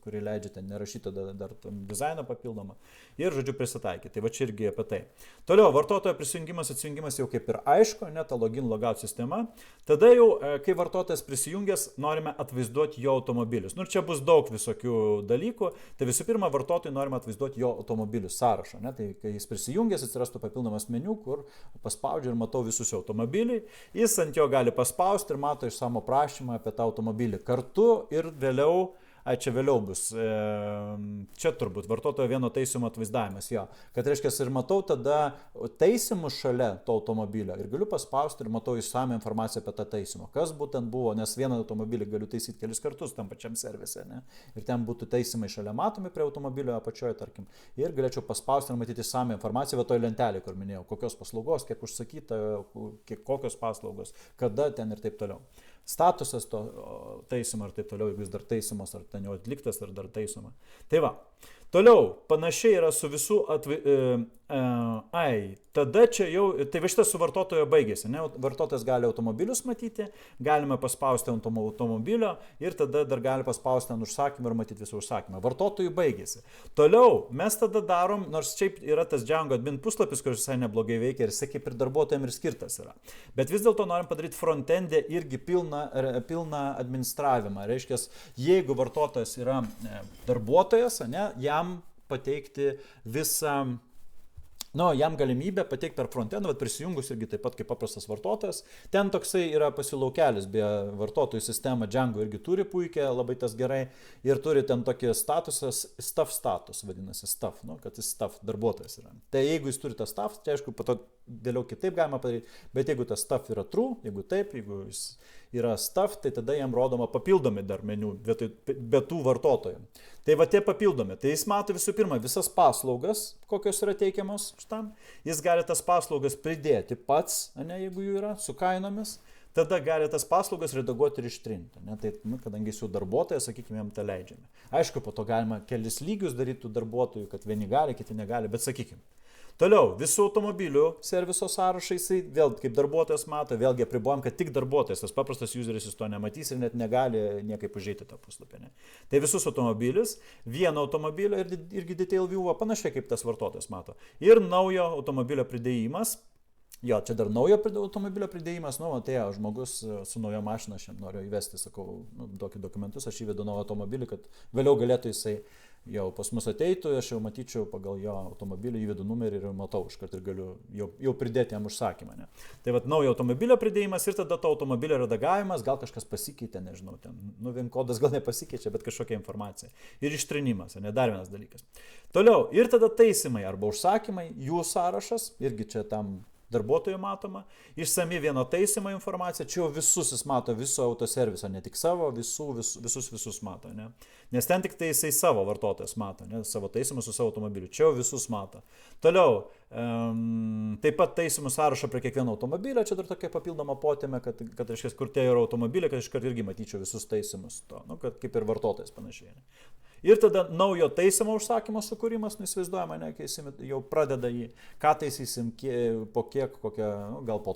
kuri leidžia ten nerašyti dar dizainą papildomą. Ir, žodžiu, prisitaikyti. Tai va čia irgi apie tai. Toliau, vartotojo prisijungimas, atsijungimas jau kaip ir aišku, ne, ta login logout sistema. Tada jau, kai vartotojas prisijungęs, norime atvaizduoti jo automobilius. Nu, ir čia bus daug visokių dalykų. Tai visų pirma, vartotojui norime atvaizduoti jo automobilių sąrašą. Ne? Tai kai jis prisijungęs, atsirastų papildomas meniu, kur paspaudžiu ir matau visus automobiliai. Jis ant jo gali paspausti ir mato išsamų prašymą apie tą automobilį kartu ir vėliau. Čia vėliau bus. Čia turbūt vartotojo vieno taisymo atvaizdavimas. Jo. Kad reiškia, ir matau tada taisymus šalia to automobilio ir galiu paspausti ir matau išsamią informaciją apie tą taisymą. Kas būtent buvo, nes vieną automobilį galiu taisyti kelis kartus tam pačiam servise. Ne? Ir ten būtų taisymai šalia matomi prie automobilio apačioje, tarkim. Ir galėčiau paspausti ir matyti išsamią informaciją va toj lentelėje, kur minėjau, kokios paslaugos, kiek užsakyta, kokios paslaugos, kada ten ir taip toliau. Statusas to taisymo ir taip toliau, jeigu jis dar taisymas, ar ten jau atliktas, ar dar taisoma. Tai va, toliau, panašiai yra su visų tada čia jau, tai va šitas su vartotojo baigėsi, ne? Vartotojas gali automobilius matyti, galime paspausti ant automobilio ir tada dar gali paspausti ant užsakymą ir matyti visą užsakymą. Vartotojui baigėsi. Toliau mes tada darom, nors šiaip yra tas Django admin puslapis, kuris visai neblogai veikia ir jis kaip ir darbuotojams ir skirtas yra. Bet vis dėlto norim padaryti frontendė irgi pilną administravimą. Reiškia, jeigu vartotojas yra darbuotojas, ne, jam pateikti visą, jam galimybę pateikti per frontendą, prisijungus irgi taip pat kaip paprastas vartotojas. Ten toksai yra pasilaukelis, beje, vartotojų sistema Django irgi turi puikiai, labai tas gerai. Ir turi ten tokį statusas, staff status, vadinasi staff, kad jis staff darbuotojas yra. Tai jeigu jis turi tą staff, tai aišku, po to vėliau kitaip galima padaryti, bet jeigu tas staff yra true, jeigu jis yra staff, tai tada jam rodoma papildomi dar meniu be tų vartotojų. Tai va tie papildomi. Tai jis mato visų pirma visas paslaugas, kokios yra teikiamos šitam. Jis gali tas paslaugas pridėti pats, ne, jeigu jų yra, su kainomis. Tada gali tas paslaugas redaguoti ir ištrinti. Ne? Tai, kadangi jis jau darbuotojas, sakykime, jam tą leidžiame. Aišku, po to galima kelis lygius daryti darbuotojų, kad vieni gali, kiti negali, bet sakykime. Toliau, visų automobilių serviso sąrašai, jisai vėl kaip darbuotojas mato, vėlgi apribojam, kad tik darbuotojas, tas paprastas useris jis to nematys ir net negali niekaip užeiti tą puslapį. Ne? Tai visus automobilius, vieno automobilio irgi detail view, panašiai kaip tas vartotojas mato. Ir naujo automobilio pridėjimas. Jo, čia dar naujo automobilio pridėjimas, atėjo žmogus su nauja mašina, aš jam noriu įvesti, sakau, duokit dokumentus, aš įvedu naują automobilį, kad vėliau galėtų jisai jau pas mus ateitų, aš jau matyčiau pagal jo automobilį, įvedu numerį ir matau iškart ir galiu jau pridėti jam užsakymą. Ne? Tai vat naujo automobilio pridėjimas ir tada to automobilio redagavimas, gal kažkas pasikeitė, nežinau, ten, vien kodas gal nepasikeičia, bet kažkokia informacija. Ir ištrinimas, ne, dar vienas dalykas. Toliau, ir tada taisymai arba užsakymai, jų sąrašas, irgi čia tam darbuotojų matoma, išsami vieno taisymo informacija, čia jau visus jis mato, viso autoserviso, ne tik savo, visus mato, ne? Nes ten tik tai jisai savo vartotojas mato, ne? Savo taisymus su savo automobiliu, čia jau visus mato. Toliau, taip pat taisymų sąrašą prie kiekvieno automobilio, čia dar tokia papildoma potėmė, kad reiškia, kur tie yra automobiliai, kad iškart irgi matyčiau visus taisymus to, kad kaip ir vartotojas panašiai. Ne? Ir tada naujo taisymo užsakymo sukūrimas, įsivaizduojama, ne, kai jis jau pradeda jį, ką taisysim, po kiek, gal po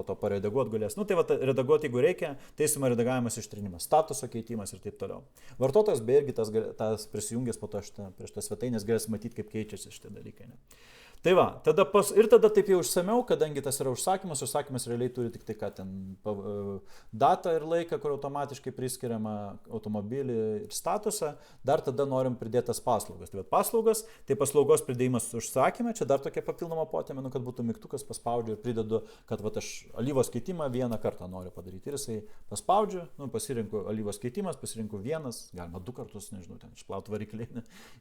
to paredaguoti galės. Tai va, redaguoti, jeigu reikia, taisymo redagavimas, ištrinimas, statuso keitimas ir taip toliau. Vartotojas beje irgi tas prisijungęs po to prieš tas svetainės galės matyti, kaip keičiasi šitie dalykai. Ne? Tai va, tada taip jau išsamiau, kadangi tas yra užsakymas realiai turi tik tai, ką ten datą ir laiką, kur automatiškai priskiriama automobilį ir statusą, dar tada norim pridėti tas paslaugas. Tai paslaugas, tai paslaugos pridėjimas užsakymą, čia dar tokia papildoma potėmė, kad būtų mygtukas, paspaudžiu ir pridedu, kad va, aš alyvos keitimą vieną kartą noriu padaryti. Ir jisai paspaudžiu, pasirinku alyvos keitimas, pasirinku vienas, galima 2 kartus, nežinau, ten išplauti variklį.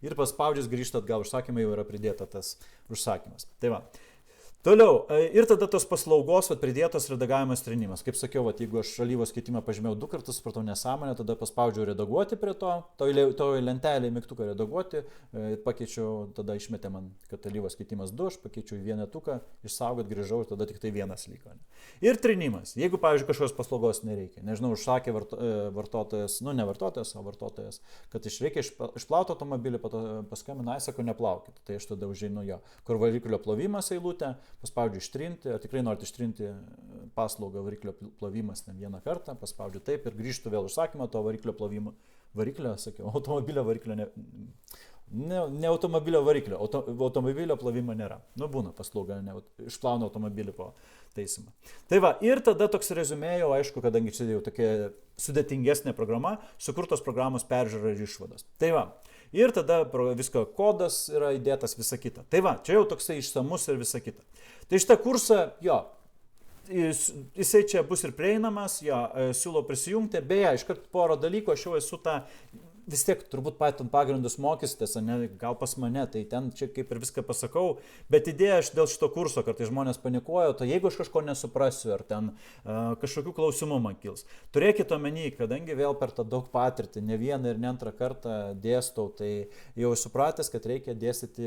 Ir paspaudžius grįžtat, gal užsakymai jau yra pridėta tas užsakymas. Tai va. Toliau, ir tada tos paslaugos pridėtos redagavimas trinimas. Kaip sakiau, jeigu aš alyvos keitimą pažymėjau 2 kartus, supratau nesąmonę, tada paspaudžiau redaguoti prie to lentelėje mygtuką redaguoti, pakeičiau, tada išmetė man, kad alyvos keitimas 2, aš pakeičiau į vienetuką, išsaugot, grįžau ir tada tik tai vienas liko. Ir trinimas. Jeigu, pavyzdžiui, kažkokios paslaugos nereikia, nežinau, užsakė vartotojas, ne vartotojas, o vartotojas, kad reikia išplauti automobilį, paskambina, sako, neplaukit. Tai aš tada užeinu jo, kur variklio plovimas eilutė, paspaudžiu ištrinti, ar tikrai norite ištrinti paslaugą variklio plovimas ten vieną kartą, paspaudžiu taip ir grįžtu vėl užsakymą to variklio plovimo variklio, sakiau, automobilio variklio, ne automobilio variklio, automobilio plovimo nėra. Nu, būna paslauga, išplauna automobilį po taisymą. Tai va, ir tada toks rezumėjau, aišku, kadangi čia jau tokia sudėtingesnė programa, sukurtos programos peržiūra ir išvados. Tai va, ir tada visko kodas yra įdėtas, visa kita. Tai va, čia jau toksai išsamus ir visa kita. Tai šitą kursą, jo, jisai čia bus ir prieinamas, jo, siūlau prisijungti, beje, iškart porą dalykų, aš jau esu tą vis tiek turbūt Python pagrindus mokysitės, ne, gal pas mane, tai ten čia kaip ir viską pasakau, bet idėja aš dėl šito kurso, kartais žmonės panikuoja, tai jeigu aš kažko nesuprasiu, ar ten kažkokių klausimų man kils, turėkite omeny, kadangi vėl per tą daug patirtį, ne vieną ir ne antrą kartą dėstau, tai jau supratęs, kad reikia dėstyti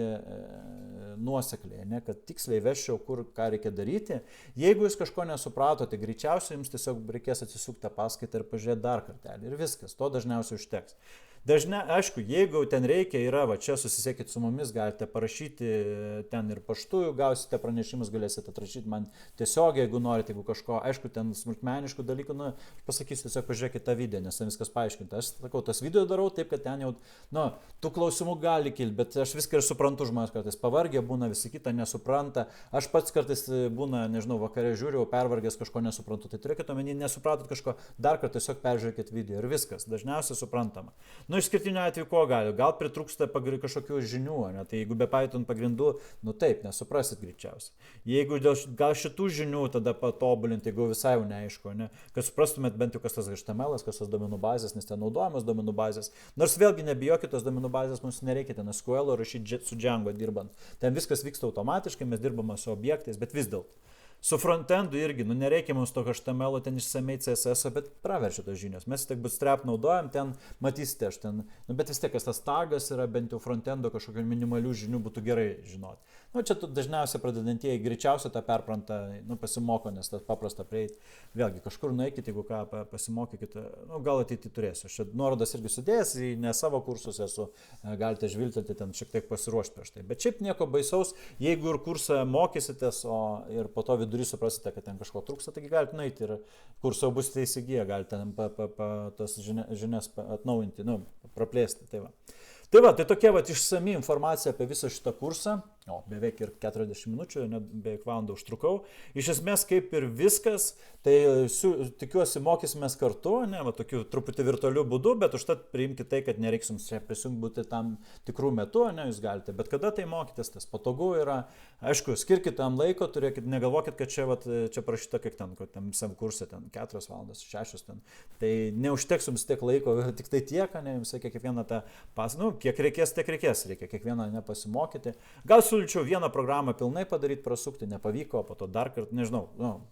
nuosekliai, ne, kad tiksliai veščiau, kur ką reikia daryti. Jeigu jūs kažko nesupratote, greičiausiai jums tiesiog reikės atsisukti paskaitą ir pažiūrėti dar kartelį. Ir viskas, to dažniausiai užteks. Aišku, jeigu ten reikia, yra, va čia susisiekit su mumis, galite parašyti ten ir paštu, gausite pranešimus, galėsite atrašyti man tiesiog, jeigu norite, jeigu kažko, aišku, ten smulkmeniškų dalykų, nu, pasakysiu, tiesiog pažiūrėkite tą video, nes ten viskas paaiškinta. Aš sakau, tas video darau taip, kad ten jau, nu, tų klausimų gali kilti, bet aš viską ir suprantu, žmonės kartais pavargę būna, visi kita nesupranta, aš pats kartais būna, nežinau, vakare žiūriu, pervargęs kažko nesuprantu, tai turėkite omeny, nesupratot kažko, dar kartą tiesiog peržiūrėkit video ir viskas, dažniausiai suprantama. Nu, išskirtiniu atveju ko gal pritrūksta kažkokių žinių, ne? Tai jeigu be Python pagrindų, nu taip, nesuprasit greičiausiai. Jeigu gal šitų žinių tada patobulinti, jeigu visai jau neaišku, ne? Kad suprastumėt bent jau kas tas HTML, kas tas duomenų bazės, nes ten naudojamas duomenų bazės. Nors vėlgi nebijokit, tos duomenų bazės mums nereikia ten SQL rašyti su Django dirbant. Ten viskas vyksta automatiškai, mes dirbame su objektais, bet vis dėlto. Su frontendu irgi, nu nereikia mums to HTML, ten išsamei CSS, bet praverčia tos žinios. Mes tik bootstrap naudojam, ten matysite, aš ten, nu bet vis tiek, kas tas tagas yra, bent jau frontendo kažkokių minimalių žinių būtų gerai žinoti. Nu čia dažniausiai pradedantieji greičiausiai tą perprantą, nu pasimoko, nes tas paprasta prieiti. Vėlgi, kažkur nueikite, jeigu ką pasimokykite, nu gal ateitį turėsiu. Aš čia nuorodas irgi sudėjęs, ne savo kursus esu, galite žvilgtelti ten šiek tiek pasiruošti prieš tai. Bet šiaip nieko baisaus, jeigu ir kursą mokysitės, ir po to vidury suprasite, kad ten kažko trūksta, taigi galite nueiti ir kursą busite įsigiję, galite tas žinias atnaujinti, nu, praplėsti. Tai va, tai tokia va išsami informacija apie visą šitą kursą. Beveik ir 40 minučių, net beveik valandą užtrukau. Iš esmės kaip ir viskas, tai tikiuosi mokysimės kartu, ne, va, tokiu truputį virtualiu būdu, bet užtat priimkite tai, kad nereiks jums čia prisijungti būti tam tikrų metų, ne, jūs galite, bet kada tai mokytis, tas patogu yra. Aišku, skirkite tam laiko, negalvokit, kad čia, va, čia parašyta, kiek ten, kad tam visam kursė, ten 4 valandas, 6 ten. Tai neužteks jums tiek laiko, tik tai tiek, ne, jums reikia kiekvieną tą kiek reikės, tiek reikės, reikia kiekvieną nepasimokyti. Gal siūlyčiau vieną programą pilnai padaryti, prasukti, nepavyko, po to dar kartą, nežinau,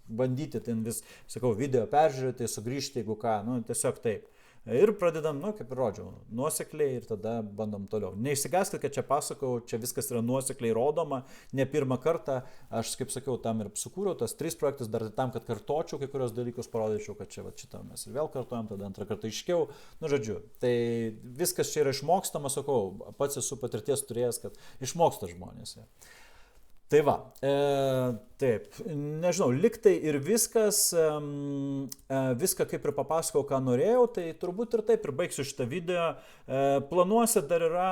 bandyti ten vis, sakau, video peržiūrėti, sugrįžti, jeigu ką, tiesiog taip. Ir pradedam, kaip ir rodžiau, nuosekliai ir tada bandom toliau. Neišsigąskit, kad čia pasakau, čia viskas yra nuosekliai rodoma, ne pirmą kartą, aš kaip sakiau, tam ir sukūriau tas 3 projektus, dar tam, kad kartočiau kai kurios dalykus, parodyčiau, kad čia šitą mes ir vėl kartuojam, tada antrą kartą aiškiau, žodžiu, tai viskas čia yra išmokstama, sakau, pats esu patirties turėjęs, kad išmoksta žmonės. Tai va, taip, nežinau, liktai ir viskas, viską kaip ir papasakau, ką norėjau, tai turbūt ir taip ir baigsiu šitą video. Planuose dar yra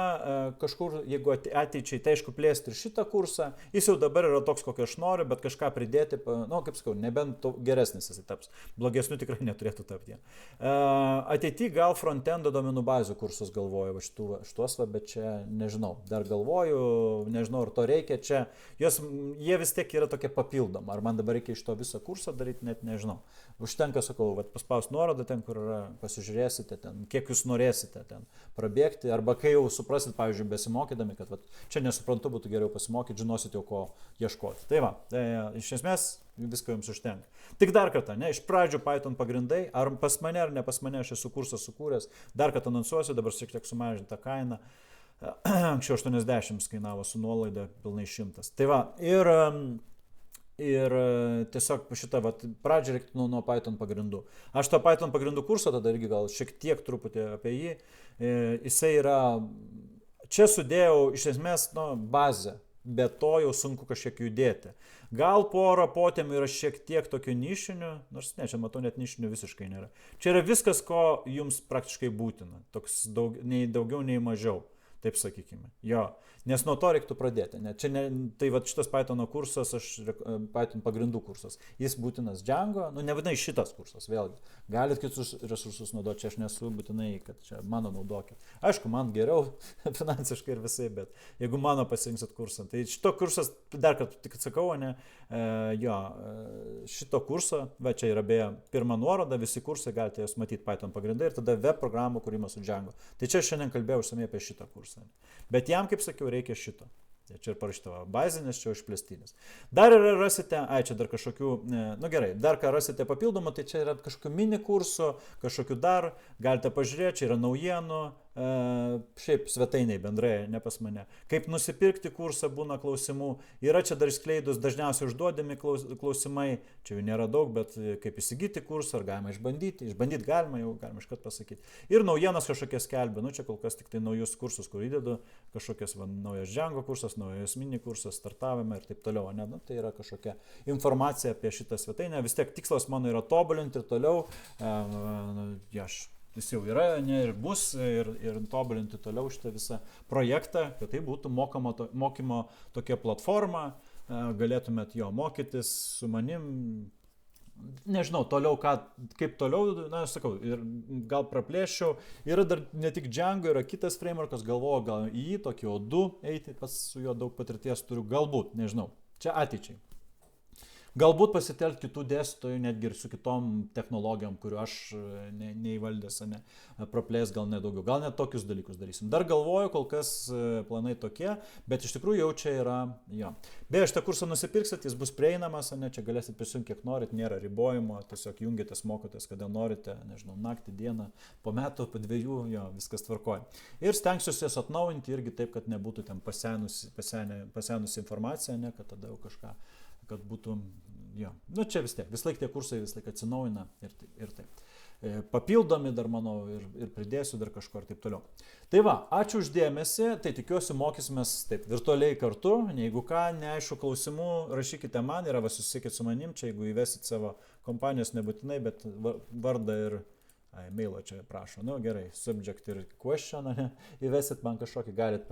kažkur, jeigu ateičiai, tai aišku plėsti ir šitą kursą, jis jau dabar yra toks, kokį aš noriu, bet kažką pridėti, kaip sakau, nebent geresnis jis taps, blogesnių tikrai neturėtų tapti. Ateityje gal frontendo duomenų bazių kursus galvoju, šituos, bet čia nežinau, dar galvoju, nežinau, ar to reikia čia. Jie vis tiek yra tokie papildoma. Ar man dabar reikia iš to visą kursą daryti, net nežinau. Užtenka, sakau, paspaus nuorodą ten, kur yra, pasižiūrėsite ten, kiek jūs norėsite ten prabėgti. Arba kai jau suprasit, pavyzdžiui, besimokydami, kad čia nesuprantu, būtų geriau pasimokyti, žinosit jau ko ieškoti. Tai va, iš esmės visko jums užtenka. Tik dar kartą, ne, iš pradžių Python pagrindai, ar pas mane ar ne pas mane, aš esu kursą sukūręs, dar kartą anonsuosiu, dabar šiek tiek sumažinta kaina. Anksčiau 80 kainavo su nuolaida, pilnai 100. Tai va, ir tiesiog šitą pradžią reiktų nuo Python pagrindų. Aš tą Python pagrindų kursą tada irgi gal šiek tiek truputį apie jį. Jisai yra, čia sudėjau iš esmės bazę. be to jau sunku kažkiek judėti. Gal porą potėmių yra šiek tiek tokių nišinių, nors ne, čia matau net nišinių visiškai nėra. Čia yra viskas, ko jums praktiškai būtina, toks nei daugiau, nei mažiau. Taip sakykime. Jo, nes nuo to reiktų pradėti. Ne, čia ne, tai va šitas Pythono kursas, Python pagrindų kursas, jis būtinas Django, nu nebūtinai šitas kursas, vėlgi. Galit kitus resursus naudoti, čia aš nesu būtinai, kad čia mano naudokit. Aišku, man geriau finansiškai ir visai, bet jeigu mano pasirinksit kursą, tai šito kursas, dar kartą tik atsakau, ne, šito kurso, va čia yra beje pirma nuoroda, visi kursai galite jūs matyti Python pagrindai ir tada web programų kūrimas su Django. Tai čia šiandien kalbėjau išsamei apie šitą kursą. Bet jam, kaip sakiau, reikia šito. Čia ir parašyta bazinis, čia išplėstinis. Dar yra rasite, čia dar kažkokių, nu gerai, dar ką rasite papildomą, tai čia yra kažkokių mini kursų, kažkokių dar, galite pažiūrėti, čia yra naujienų, šiaip svetainiai bendrai, ne pas mane. Kaip nusipirkti kursą, būna klausimų. Yra čia dar išskleidus dažniausiai užduodami klausimai, čia jų nėra daug, bet kaip įsigyti kursą, ar galima išbandyti. Išbandyti galima, jau galima iškart pasakyti. Ir naujienas kažkokias skelbia, nu čia kol kas tik tai naujus kursus, kur įdedu, kažkokias naujas Django kursas, naujas mini kursas, startavimą ir taip toliau. Ne? Nu, tai yra kažkokia informacija apie šitą svetainę. Vis tiek tikslas mano yra tobulinti ir toliau. Jis jau yra, ne, ir bus, ir tobulinti toliau šitą visą projektą, kad tai būtų mokymo tokia platforma, galėtumėt jo mokytis su manim, nežinau, toliau, kaip toliau, na, sakau, ir gal praplėšiau, yra dar ne tik Django, yra kitas frameworkas, galvoju, gal į jį, tokį O2 eiti, pas su juo daug patirties turiu, galbūt, nežinau, čia ateičiai. Galbūt pasitelkti kitų dėstytojų, netgi ir su kitom technologijom, kuriuo aš neįvaldęs, ne, praplės gal nedaugiau. Gal net tokius dalykus darysim. Dar galvoju, kol kas planai tokie, bet iš tikrųjų jau čia yra, jo. Beje, šitą kursą nusipirksit, jis bus prieinamas, ne, čia galėsit prisijungti kiek norit, nėra ribojimo, tiesiog jungiatės, mokotės, kada norite, nežinau, naktį, dieną, po metų, po dviejų, jo, viskas tvarkoja. Ir stengsiuosi jas atnaujinti irgi taip, kad nebūtų ten pasenusi informacija, ne, kad tada jau kažką kad būtų, jo, nu čia vis tiek, vis laik tie kursai vis laik atsinaujina ir taip. Papildomi dar manau ir pridėsiu dar kažko ir taip toliau. Tai va, ačiū uždėmesi, tai tikiuosi mokysimės taip virtualiai kartu, jeigu ką, neaišku klausimų, rašykite man ir susisiekit su manim, čia jeigu įvesit savo kompanijos nebūtinai, bet vardą ir mailo čia prašo, nu gerai, subject ir question, ne, įvesit man kažkokį, galit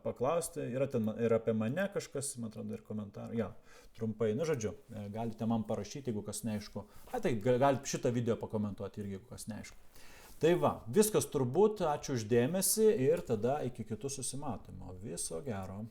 paklausti, yra ten ir apie mane kažkas, man atrodo, ir komentarų, jo, trumpai, nu žodžiu, galite man parašyti, jeigu kas neaišku, tai galite šitą video pakomentuoti irgi, jeigu kas neaišku. Tai va, viskas turbūt, ačiū uždėmesi ir tada iki kitų susimatymo, viso gero.